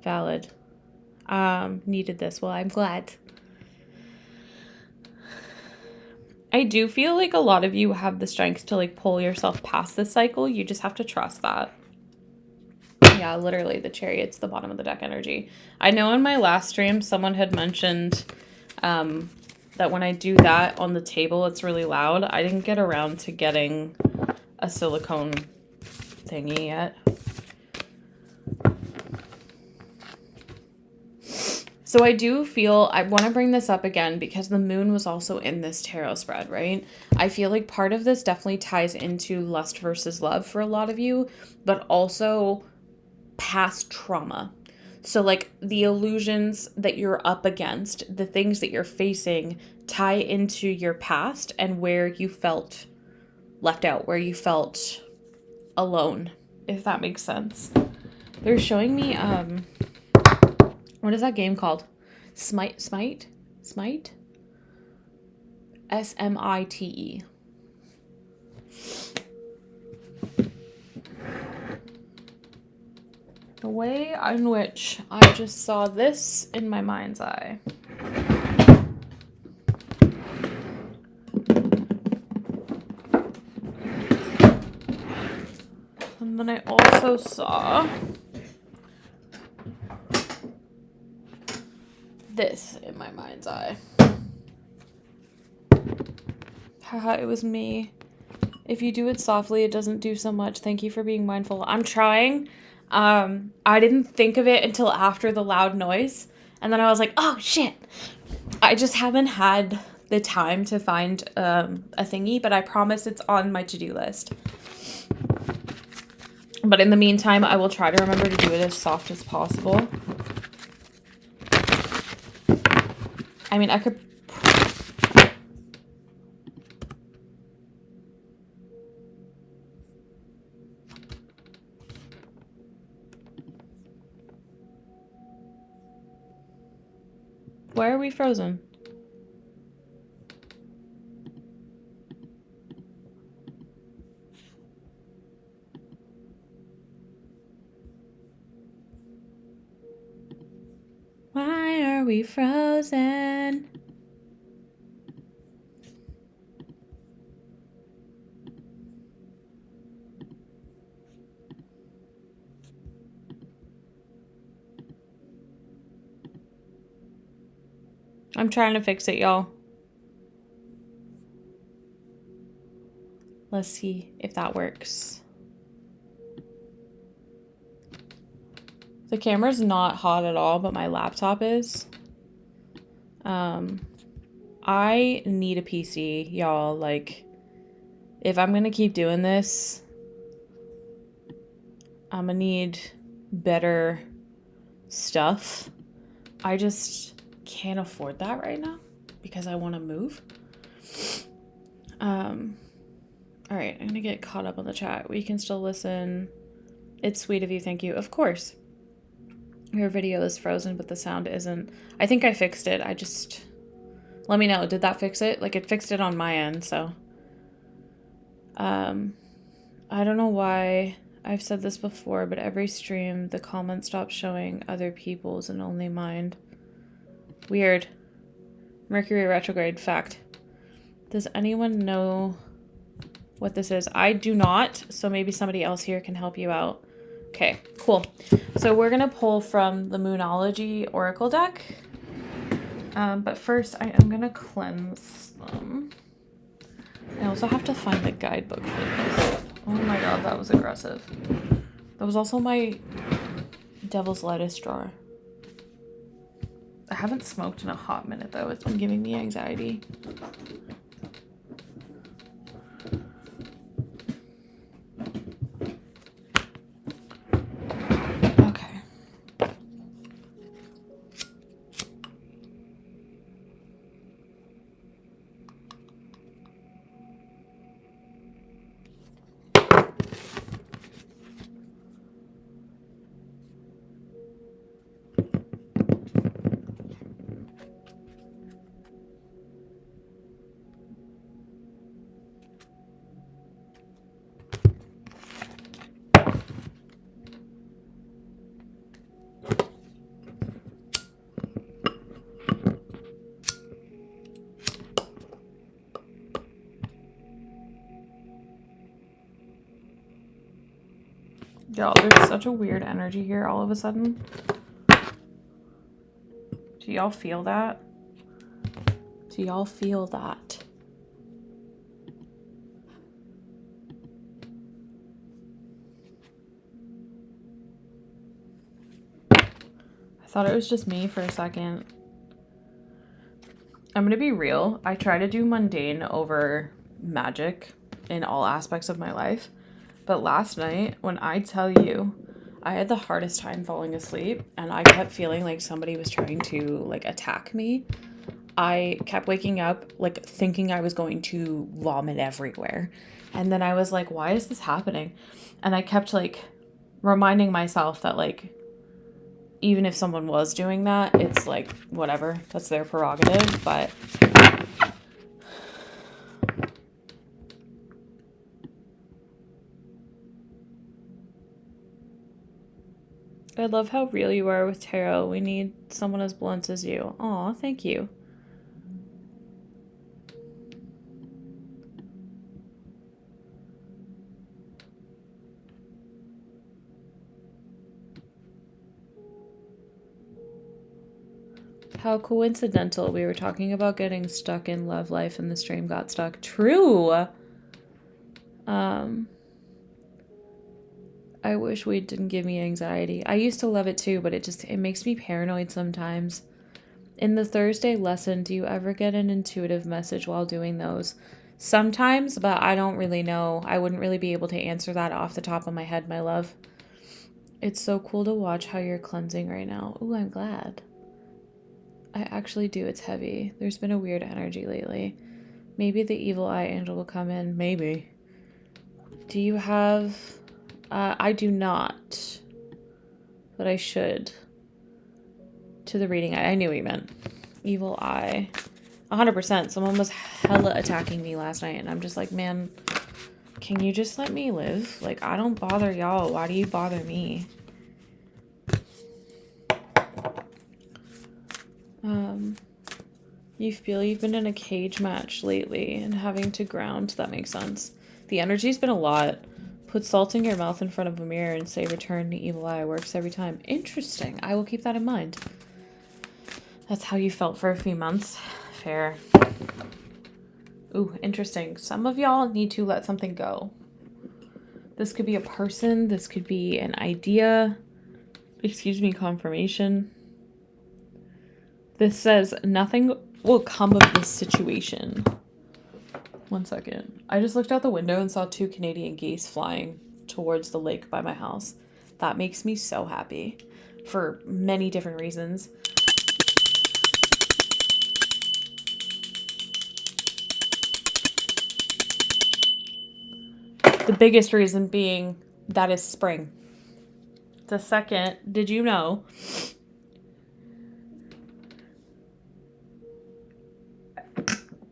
Valid. Needed this. Well, I'm glad. I do feel like a lot of you have the strength to like pull yourself past this cycle. You just have to trust that. Yeah, literally the Chariot's the bottom of the deck energy. I know in my last stream, someone had mentioned that when I do that on the table, it's really loud. I didn't get around to getting a silicone thingy yet. So I do feel, I want to bring this up again because the moon was also in this tarot spread, right? I feel like part of this definitely ties into lust versus love for a lot of you, but also past trauma. So like the illusions that you're up against, the things that you're facing tie into your past and where you felt left out, where you felt alone, if that makes sense. They're showing me, what is that game called? Smite? S-M-I-T-E. The way in which I just saw this in my mind's eye. And then I also saw this in my mind's eye. Haha, it was me. If you do it softly, it doesn't do so much. Thank you for being mindful. I'm trying. I didn't think of it until after the loud noise. And then I was like, oh, shit. I just haven't had the time to find a thingy, but I promise it's on my to-do list. But in the meantime, I will try to remember to do it as soft as possible. I mean, I could... Why are we frozen? Why are we frozen? I'm trying to fix it, y'all. Let's see if that works. The camera's not hot at all, but my laptop is. I need a PC, y'all. Like, if I'm gonna keep doing this, I'm gonna need better stuff. I just can't afford that right now because I want to move. All right, I'm gonna get caught up on the chat. We can still listen. It's sweet of you, thank you. Of course. Your video is frozen, but the sound isn't. I think I fixed it. Let me know. Did that fix it? Like, it fixed it on my end, so. I don't know why I've said this before, but every stream, the comment stops showing other people's and only mine. Weird. Mercury retrograde. Fact. Does anyone know what this is? I do not, so maybe somebody else here can help you out. Okay, cool. So we're going to pull from the Moonology Oracle deck. But first, I am going to cleanse them. I also have to find the guidebook for this. Oh my god, that was aggressive. That was also my Devil's Lettuce drawer. I haven't smoked in a hot minute, though. It's been giving me anxiety. Y'all, there's such a weird energy here all of a sudden. Do y'all feel that? Do y'all feel that? I thought it was just me for a second. I'm gonna be real. I try to do mundane over magic in all aspects of my life. But last night, when I tell you, I had the hardest time falling asleep and I kept feeling like somebody was trying to like attack me. I kept waking up like thinking I was going to vomit everywhere. And then I was like, why is this happening? And I kept like reminding myself that like, even if someone was doing that, it's like, whatever, that's their prerogative. But I love how real you are with tarot. We need someone as blunt as you. Aw, thank you. How coincidental. We were talking about getting stuck in love life and the stream got stuck. True. I wish weed didn't give me anxiety. I used to love it too, but it makes me paranoid sometimes. In the Thursday lesson, do you ever get an intuitive message while doing those? Sometimes, but I don't really know. I wouldn't really be able to answer that off the top of my head, my love. It's so cool to watch how you're cleansing right now. Ooh, I'm glad. I actually do. It's heavy. There's been a weird energy lately. Maybe the evil eye angel will come in. Maybe. Do you have... I do not. But I should. To the reading eye. I knew what you meant. Evil eye. 100%. Someone was hella attacking me last night. And I'm just like, man, can you just let me live? Like, I don't bother y'all. Why do you bother me? You feel you've been in a cage match lately and having to ground. That makes sense. The energy's been a lot. Put salt in your mouth in front of a mirror and say return to evil eye. Works every time. Interesting. I will keep that in mind. That's how you felt for a few months. Fair. Ooh, interesting. Some of y'all need to let something go. This could be a person. This could be an idea. Excuse me, confirmation. This says nothing will come of this situation. 1 second. I just looked out the window and saw 2 Canadian geese flying towards the lake by my house. That makes me so happy for many different reasons. The biggest reason being that is spring. The second, did you know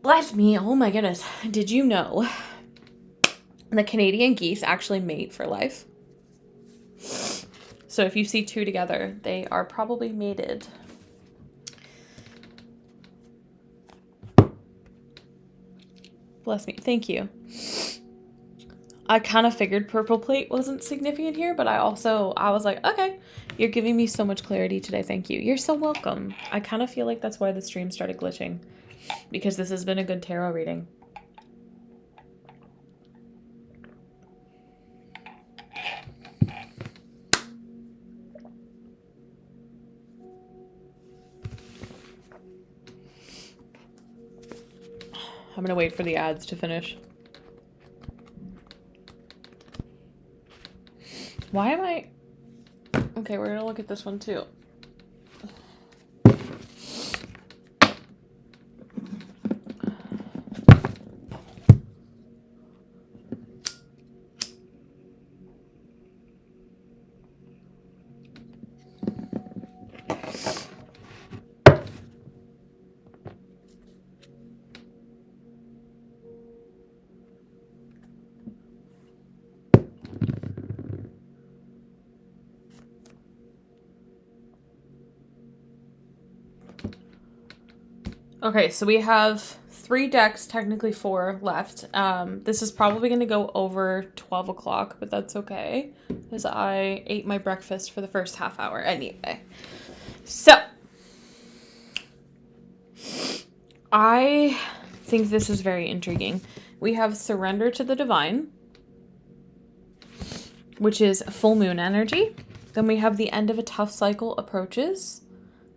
Bless me. Oh my goodness. Did you know the Canadian geese actually mate for life? So if you see two together, they are probably mated. Bless me. Thank you. I kind of figured purple plate wasn't significant here, but I was like, okay, you're giving me so much clarity today. Thank you. You're so welcome. I kind of feel like that's why the stream started glitching, because this has been a good tarot reading. I'm going to wait for the ads to finish. Why am I... Okay, we're going to look at this one too. Okay, so we have 3 decks, technically 4 left. This is probably going to go over 12 o'clock, but that's okay, because I ate my breakfast for the first half hour anyway. So, I think this is very intriguing. We have Surrender to the Divine, which is full moon energy. Then we have the end of a tough cycle approaches.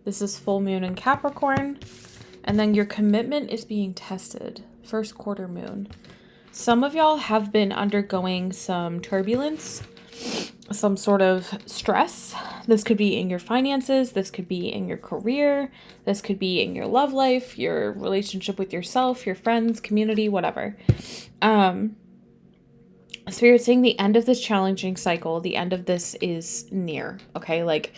This is full moon in Capricorn. And then your commitment is being tested. First quarter moon. Some of y'all have been undergoing some turbulence, some sort of stress. This could be in your finances. This could be in your career. This could be in your love life, your relationship with yourself, your friends, community, whatever. Spirit saying the end of this challenging cycle, the end of this is near, okay? Like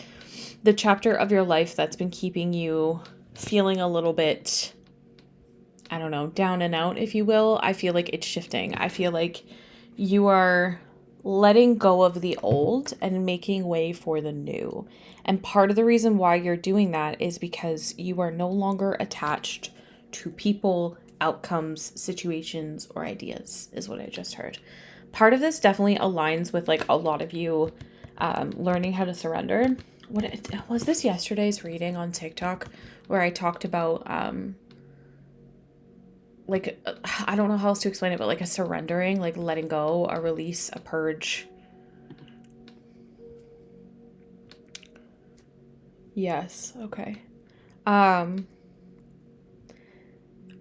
the chapter of your life that's been keeping you feeling a little bit, I don't know, down and out, if you will. I feel like it's shifting. I feel like you are letting go of the old and making way for the new. And part of the reason why you're doing that is because you are no longer attached to people, outcomes, situations, or ideas, is what I just heard. Part of this definitely aligns with like a lot of you learning how to surrender. Was this yesterday's reading on TikTok where I talked about I don't know how else to explain it, but like a surrendering, like letting go, a release, a purge. Yes, okay.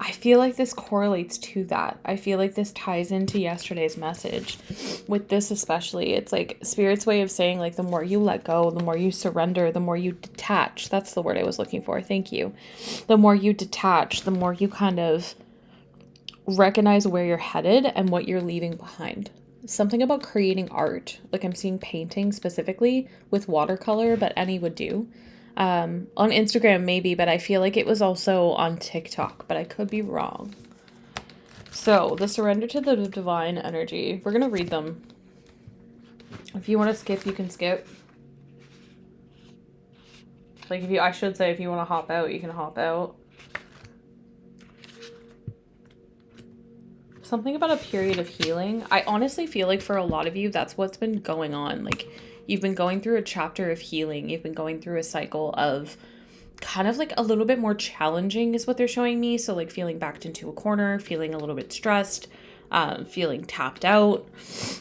I feel like this correlates to that. I feel like this ties into yesterday's message. With this especially, it's like Spirit's way of saying like the more you let go, the more you surrender, the more you detach. That's the word I was looking for. Thank you. The more you detach, the more you kind of recognize where you're headed and what you're leaving behind. Something about creating art. Like I'm seeing painting specifically with watercolor, but any would do. On Instagram maybe, but I feel like it was also on TikTok, but I could be wrong. So, the surrender to the divine energy. We're going to read them. If you want to skip, you can skip. Like I should say if you want to hop out, you can hop out. Something about a period of healing. I honestly feel like for a lot of you, that's what's been going on. Like you've been going through a chapter of healing. You've been going through a cycle of kind of like a little bit more challenging is what they're showing me. So like feeling backed into a corner, feeling a little bit stressed, feeling tapped out.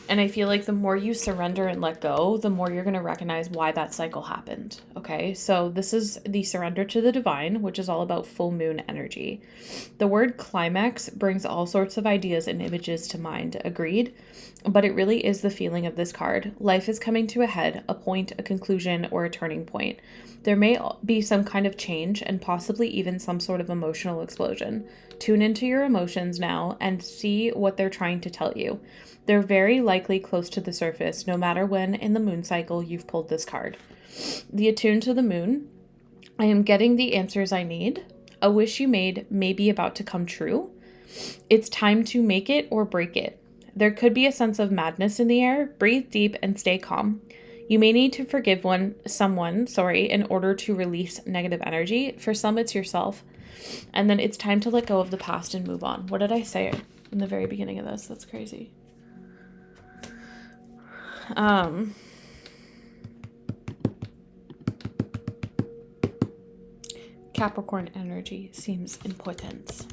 And I feel like the more you surrender and let go, the more you're going to recognize why that cycle happened. Okay. So this is the surrender to the divine, which is all about full moon energy. The word climax brings all sorts of ideas and images to mind. Agreed. But it really is the feeling of this card. Life is coming to a head, a point, a conclusion, or a turning point. There may be some kind of change and possibly even some sort of emotional explosion. Tune into your emotions now and see what they're trying to tell you. They're very likely close to the surface, no matter when in the moon cycle you've pulled this card. The attune to the moon. I am getting the answers I need. A wish you made may be about to come true. It's time to make it or break it. There could be a sense of madness in the air. Breathe deep and stay calm. You may need to forgive someone, in order to release negative energy. For some, it's yourself. And then it's time to let go of the past and move on. What did I say in the very beginning of this? That's crazy. Capricorn energy seems important.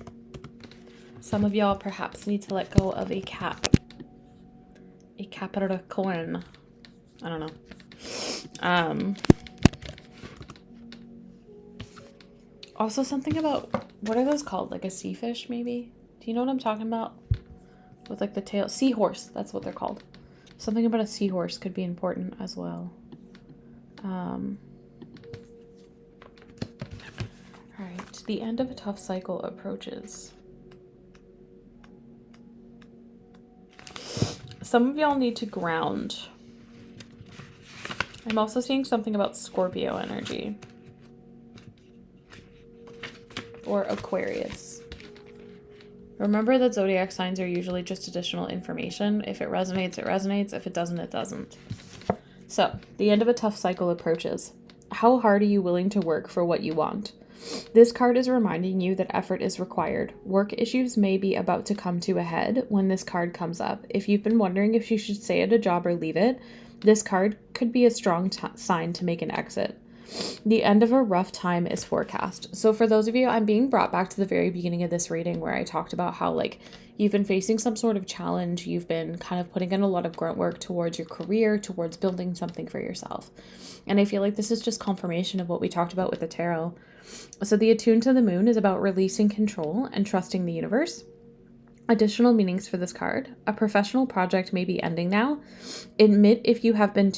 Some of y'all perhaps need to let go of a Capricorn. I don't know. Also something about, what are those called? Like a sea fish, maybe? Do you know what I'm talking about? With like the tail, seahorse, that's what they're called. Something about a seahorse could be important as well. All right, the end of a tough cycle approaches. Some of y'all need to ground. I'm also seeing something about Scorpio energy. Or Aquarius. Remember that zodiac signs are usually just additional information. If it resonates, it resonates. If it doesn't, it doesn't. So, the end of a tough cycle approaches. How hard are you willing to work for what you want? This card is reminding you that effort is required. Work issues may be about to come to a head when this card comes up. If you've been wondering if you should stay at a job or leave it, this card could be a strong sign to make an exit. The end of a rough time is forecast. So for those of you, I'm being brought back to the very beginning of this reading where I talked about how like you've been facing some sort of challenge. You've been kind of putting in a lot of grunt work towards your career, towards building something for yourself. And I feel like this is just confirmation of what we talked about with the tarot. So the Attuned to the Moon is about releasing control and trusting the universe. Additional meanings for this card. A professional project may be ending now. Admit if you have been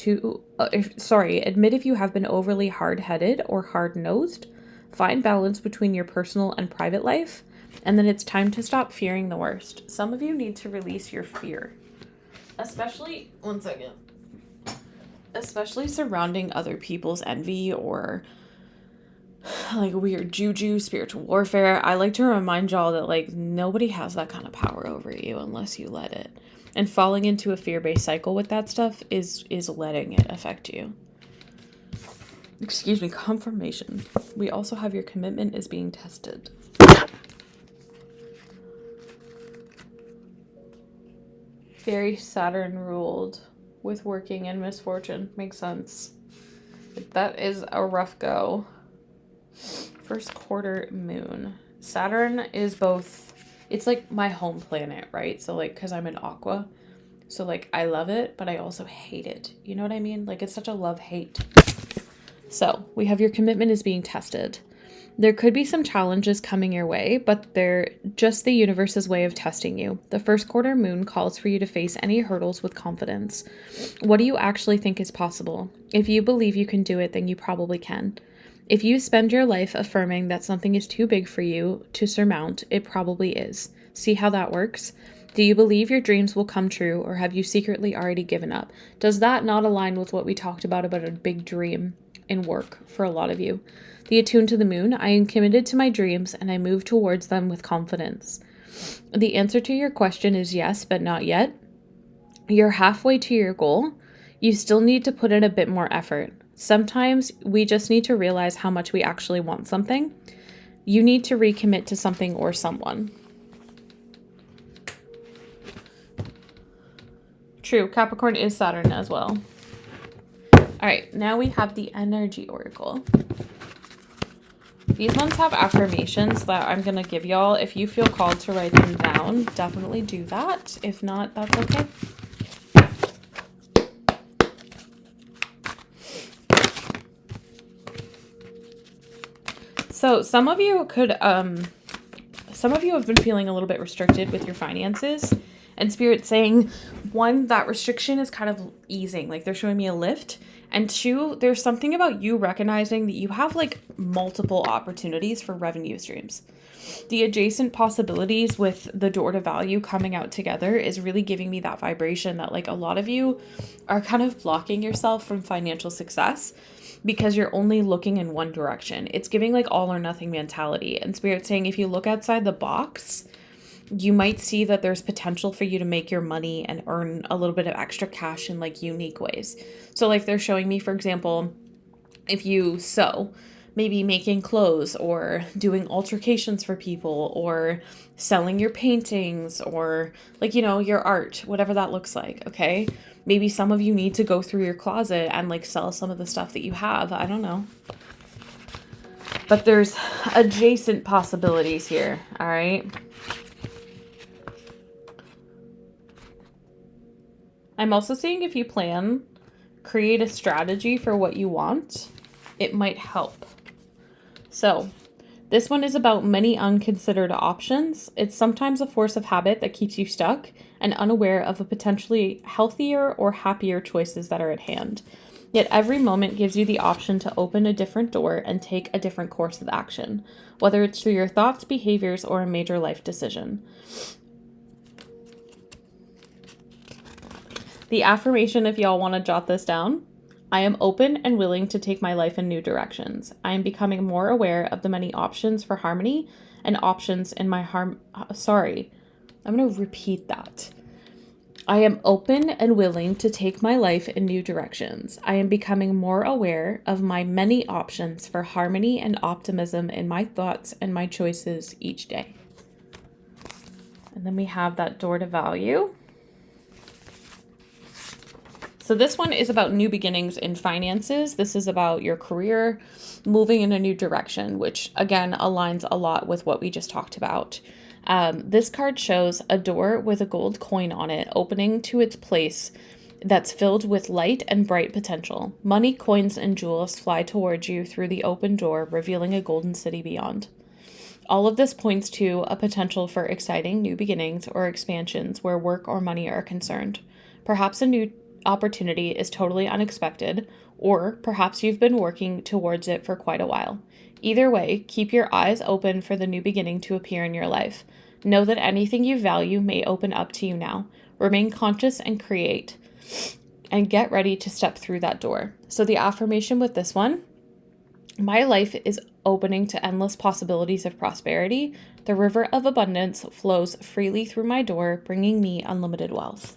overly hard-headed or hard-nosed. Find balance between your personal and private life. And then it's time to stop fearing the worst. Some of you need to release your fear. Especially surrounding other people's envy or like weird juju, spiritual warfare. I like to remind y'all that like nobody has that kind of power over you unless you let it. And falling into a fear-based cycle with that stuff is letting it affect you. Excuse me, confirmation. We also have your commitment is being tested. Very Saturn ruled with working and misfortune. Makes sense. That is a rough go. First quarter moon. Saturn is both, it's like my home planet, right? So like, cause I'm an Aqua. So like, I love it, but I also hate it. You know what I mean? Like it's such a love-hate. So we have your commitment is being tested. There could be some challenges coming your way, but they're just the universe's way of testing you. The first quarter moon calls for you to face any hurdles with confidence. What do you actually think is possible? If you believe you can do it, then you probably can. If you spend your life affirming that something is too big for you to surmount, it probably is. See how that works? Do you believe your dreams will come true, or have you secretly already given up? Does that not align with what we talked about a big dream in work for a lot of you? The Attuned to the Moon, I am committed to my dreams and I move towards them with confidence. The answer to your question is yes, but not yet. You're halfway to your goal. You still need to put in a bit more effort. Sometimes we just need to realize how much we actually want something. You need to recommit to something or someone. True, Capricorn is Saturn as well. All right, now we have the Energy Oracle. These ones have affirmations that I'm going to give y'all. If you feel called to write them down, definitely do that. If not, that's okay. So some of you have been feeling a little bit restricted with your finances, and Spirit's saying, one, that restriction is kind of easing, like they're showing me a lift, and two, there's something about you recognizing that you have like multiple opportunities for revenue streams. The adjacent possibilities with the door to value coming out together is really giving me that vibration that like a lot of you are kind of blocking yourself from financial success because you're only looking in one direction. It's giving like all or nothing mentality. And Spirit's saying if you look outside the box, You might see that there's potential for you to make your money and earn a little bit of extra cash in like unique ways. So like they're showing me, for example, if you sew, maybe making clothes or doing altercations for people or selling your paintings or like, you know, your art, whatever that looks like. Okay. Maybe some of you need to go through your closet and like sell some of the stuff that you have. I don't know. But there's adjacent possibilities here. All right. I'm also seeing if you plan, create a strategy for what you want, it might help. So this one is about many unconsidered options. It's sometimes a force of habit that keeps you stuck and unaware of a potentially healthier or happier choices that are at hand. Yet every moment gives you the option to open a different door and take a different course of action, whether it's through your thoughts, behaviors, or a major life decision. The affirmation, if y'all want to jot this down: I am open and willing to take my life in new directions. I am becoming more aware of the many options for harmony and options in my I'm going to repeat that. I am open and willing to take my life in new directions. I am becoming more aware of my many options for harmony and optimism in my thoughts and my choices each day. And then we have that door to value. So this one is about new beginnings in finances. This is about your career, moving in a new direction, which again aligns a lot with what we just talked about. This card shows a door with a gold coin on it opening to its place that's filled with light and bright potential. Money, coins, and jewels fly towards you through the open door, revealing a golden city beyond. All of this points to a potential for exciting new beginnings or expansions where work or money are concerned. Perhaps a new opportunity is totally unexpected, or perhaps you've been working towards it for quite a while. Either way, keep your eyes open for the new beginning to appear in your life. Know that anything you value may open up to you now. Remain conscious and create, and get ready to step through that door. So the affirmation with this one: my life is opening to endless possibilities of prosperity. The river of abundance flows freely through my door, bringing me unlimited wealth.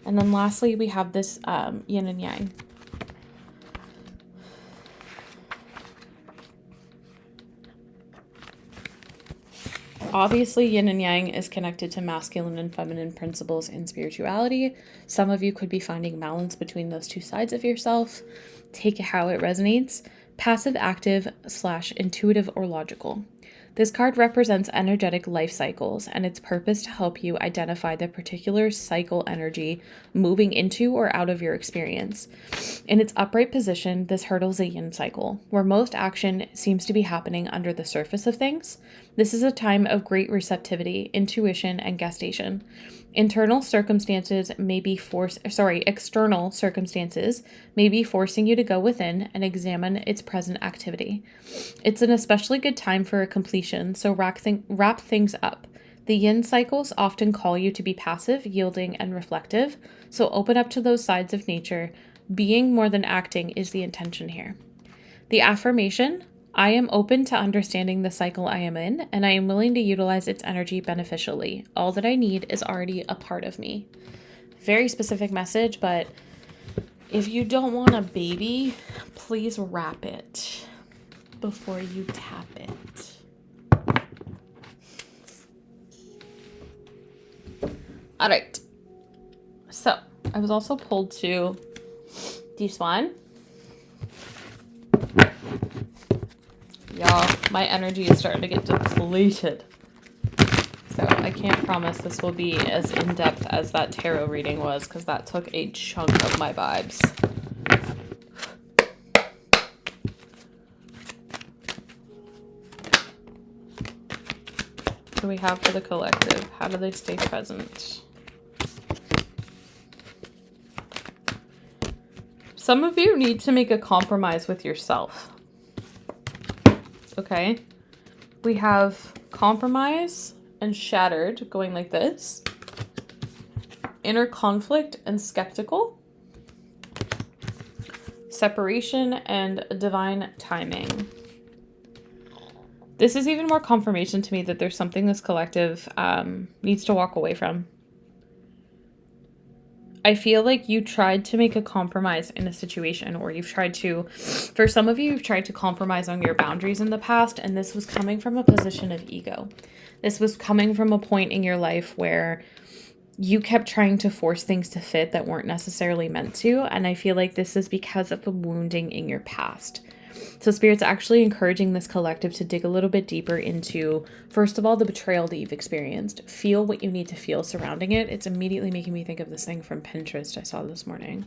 And then lastly, we have this yin and yang. Obviously, yin and yang is connected to masculine and feminine principles in spirituality. Some of you could be finding balance between those two sides of yourself. Take it how it resonates. Passive, active / intuitive or logical. This card represents energetic life cycles, and its purpose to help you identify the particular cycle energy moving into or out of your experience. In its upright position, this hurdles a yin cycle, where most action seems to be happening under the surface of things. This is a time of great receptivity, intuition, and gestation. External circumstances may be forcing you to go within and examine its present activity. It's an especially good time for a completion, so wrap things up. The yin cycles often call you to be passive, yielding, and reflective, so open up to those sides of nature. Being more than acting is the intention here. The affirmation: I am open to understanding the cycle I am in, and I am willing to utilize its energy beneficially. All that I need is already a part of me. Very specific message, but if you don't want a baby, please wrap it before you tap it. All right. So I was also pulled to this one. Y'all, my energy is starting to get depleted. So I can't promise this will be as in-depth as that tarot reading was, because that took a chunk of my vibes. What do we have for the collective? How do they stay present? Some of you need to make a compromise with yourself. Okay? We have compromise and shattered going like this. Inner conflict and skeptical. Separation and divine timing. This is even more confirmation to me that there's something this collective needs to walk away from. I feel like you tried to make a compromise in a situation, or for some of you, you've tried to compromise on your boundaries in the past, and this was coming from a position of ego. This was coming from a point in your life where you kept trying to force things to fit that weren't necessarily meant to, and I feel like this is because of the wounding in your past. So Spirit's actually encouraging this collective to dig a little bit deeper into, first of all, the betrayal that you've experienced. Feel what you need to feel surrounding it. It's immediately making me think of this thing from Pinterest I saw this morning.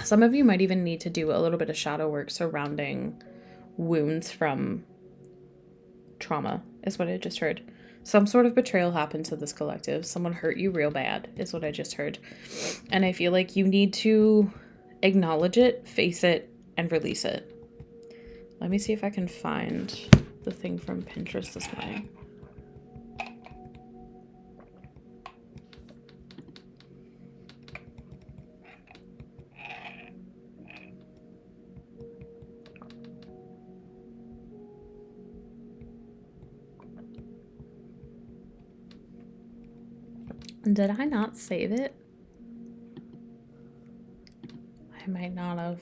Some of you might even need to do a little bit of shadow work surrounding wounds from trauma, is what I just heard. Some sort of betrayal happened to this collective. Someone hurt you real bad, is what I just heard. And I feel like you need to acknowledge it, face it, and release it. Let me see if I can find the thing from Pinterest this morning. Did I not save it? I might not have.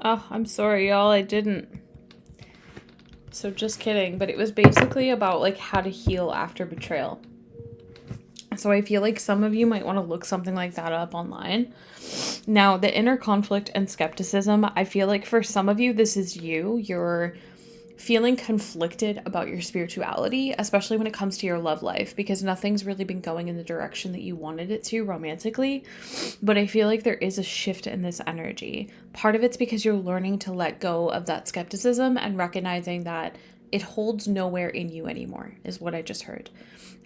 Oh, I'm sorry, y'all. I didn't. So just kidding. But it was basically about like how to heal after betrayal. So I feel like some of you might want to look something like that up online. Now, the inner conflict and skepticism, I feel like for some of you, this is you. You're feeling conflicted about your spirituality, especially when it comes to your love life, because nothing's really been going in the direction that you wanted it to romantically. But I feel like there is a shift in this energy. Part of it's because you're learning to let go of that skepticism and recognizing that it holds nowhere in you anymore, is what I just heard.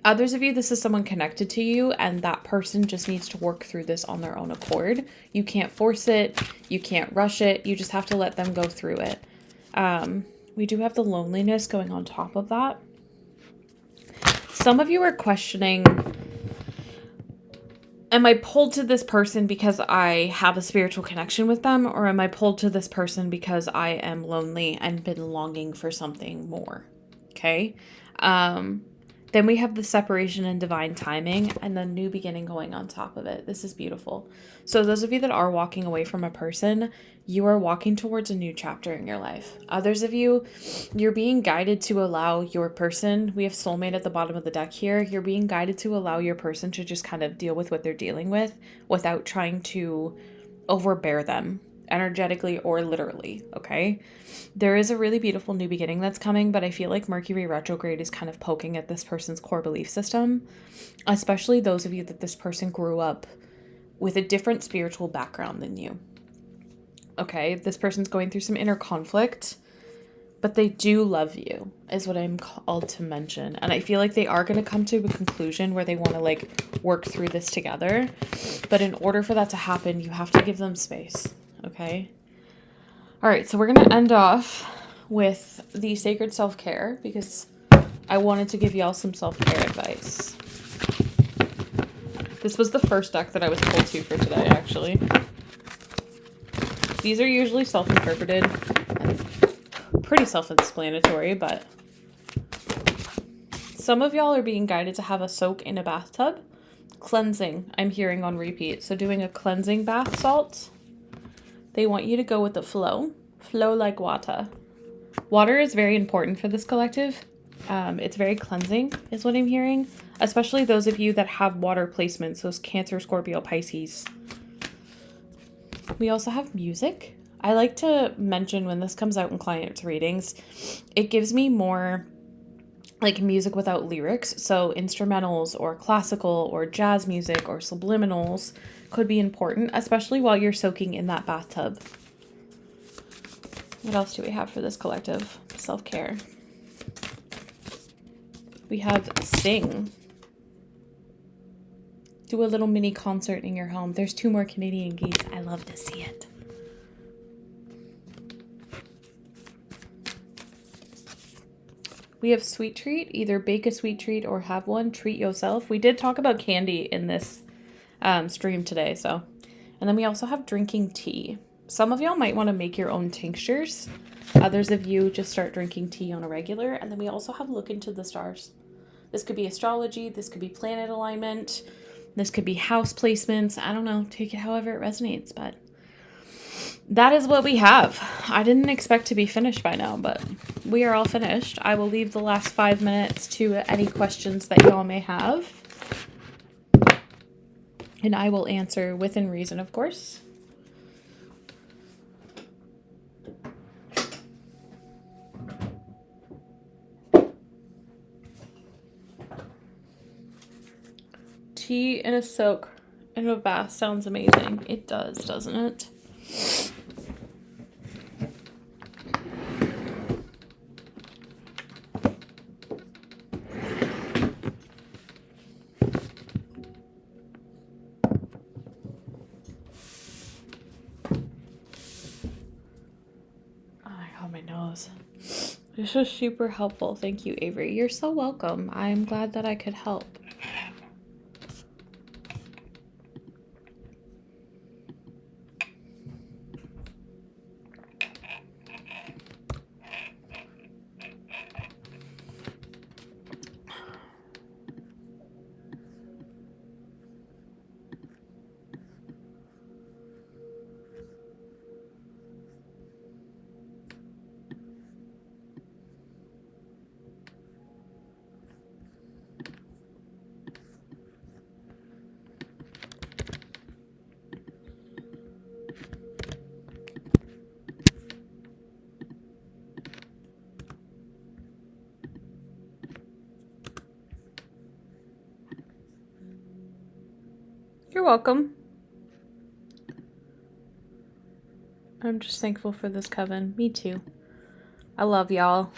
Others of you, this is someone connected to you, and that person just needs to work through this on their own accord. You can't force it. You can't rush it. You just have to let them go through it. We do have the loneliness going on top of that. Some of you are questioning, am I pulled to this person because I have a spiritual connection with them, or am I pulled to this person because I am lonely and been longing for something more? Okay. Then we have the separation and divine timing, and the new beginning going on top of it. This is beautiful. So those of you that are walking away from a person, you are walking towards a new chapter in your life. Others of you, you're being guided to allow your person, we have soulmate at the bottom of the deck here, you're being guided to allow your person to just kind of deal with what they're dealing with without trying to overbear them energetically or literally, okay? There is a really beautiful new beginning that's coming, but I feel like Mercury retrograde is kind of poking at this person's core belief system, especially those of you that this person grew up with a different spiritual background than you. Okay, this person's going through some inner conflict, but they do love you, is what I'm called to mention. And I feel like they are going to come to a conclusion where they want to like work through this together. But in order for that to happen, you have to give them space. Okay. All right. So we're going to end off with the sacred self-care because I wanted to give y'all some self-care advice. This was the first deck that I was pulled to for today, actually. These are usually self-interpreted and pretty self-explanatory, but some of y'all are being guided to have a soak in a bathtub. Cleansing, I'm hearing on repeat. So doing a cleansing bath salt. They want you to go with the flow like water. Water is very important for this collective. It's very cleansing is what I'm hearing, especially those of you that have water placements, those Cancer, Scorpio, Pisces. We also have music. I like to mention when this comes out in client readings, it gives me more like music without lyrics. So instrumentals or classical or jazz music or subliminals could be important, especially while you're soaking in that bathtub. What else do we have for this collective? Self-care. We have sing. Do a little mini concert in your home. There's 2 more Canadian geese. I love to see it. We have sweet treat. Either bake a sweet treat or have one. Treat yourself. We did talk about candy in this stream today, so. And then we also have drinking tea. Some of y'all might want to make your own tinctures. Others of you just start drinking tea on a regular. And then we also have look into the stars. This could be astrology. This could be planet alignment. This could be house placements. I don't know. Take it however it resonates, but that is what we have. I didn't expect to be finished by now, but we are all finished. I will leave the last 5 minutes to any questions that y'all may have. And I will answer within reason, of course. Tea in a soak in a bath sounds amazing. It does, doesn't it? This was super helpful. Thank you, Avery. You're so welcome. I'm glad that I could help. You're welcome. I'm just thankful for this coven. Me too. I love y'all.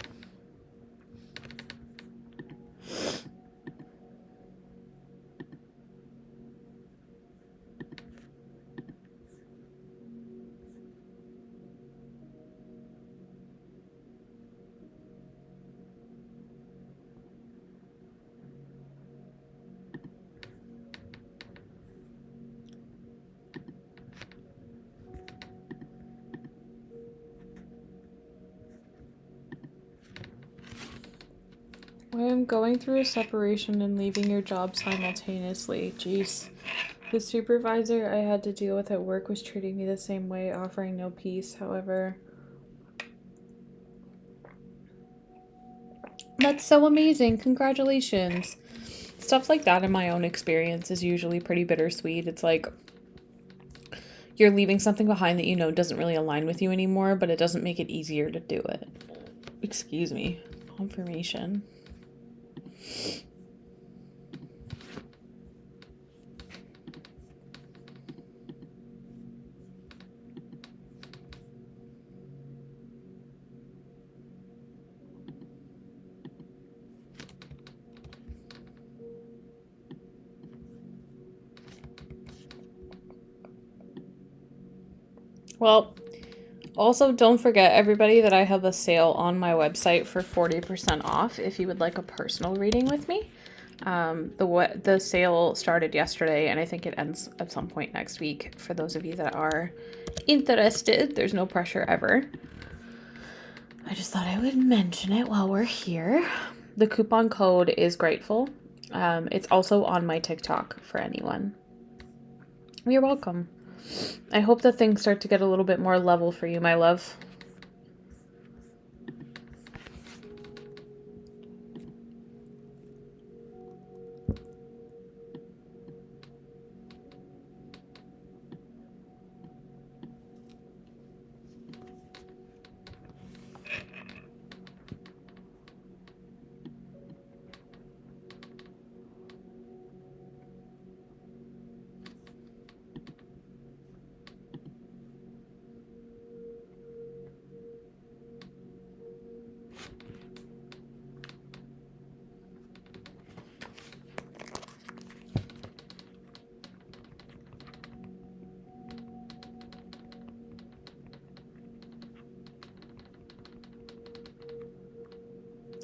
I am going through a separation and leaving your job simultaneously. Jeez. The supervisor I had to deal with at work was treating me the same way, offering no peace. However, that's so amazing. Congratulations. Stuff like that in my own experience is usually pretty bittersweet. It's like you're leaving something behind that you know doesn't really align with you anymore, but it doesn't make it easier to do it. Excuse me. Confirmation. Well, also don't forget, everybody, that I have a sale on my website for 40% off if you would like a personal reading with me. The sale started yesterday, and I think it ends at some point next week. For those of you that are interested, there's no pressure ever. I just thought I would mention it while we're here. The coupon code is Grateful. It's also on my TikTok for anyone. You're welcome. I hope that things start to get a little bit more level for you, my love.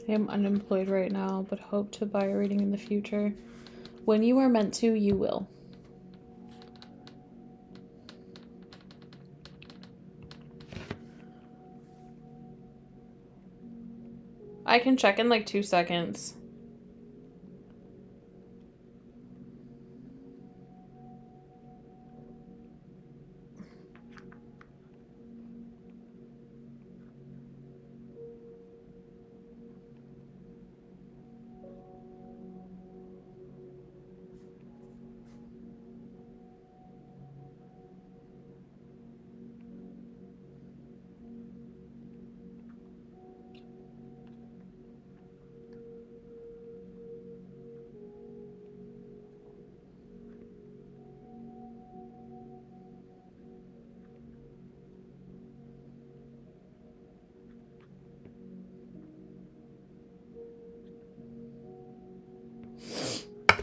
I am unemployed right now, but hope to buy a reading in the future. When you are meant to, you will. I can check in like 2 seconds.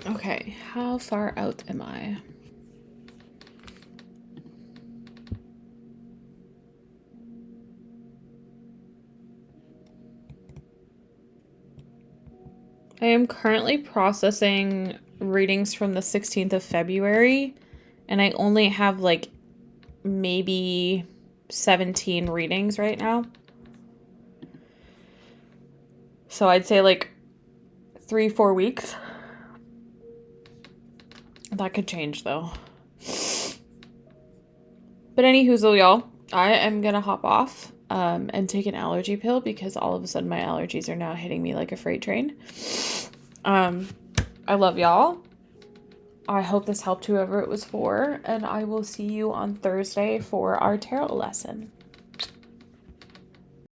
Okay, how far out am I? I am currently processing readings from the 16th of February, and I only have like maybe 17 readings right now. So I'd say like 3-4 weeks. That could change though. But anywho, y'all, I am gonna hop off and take an allergy pill because all of a sudden my allergies are now hitting me like a freight train. I love y'all. I hope this helped whoever it was for, and I will see you on Thursday for our tarot lesson.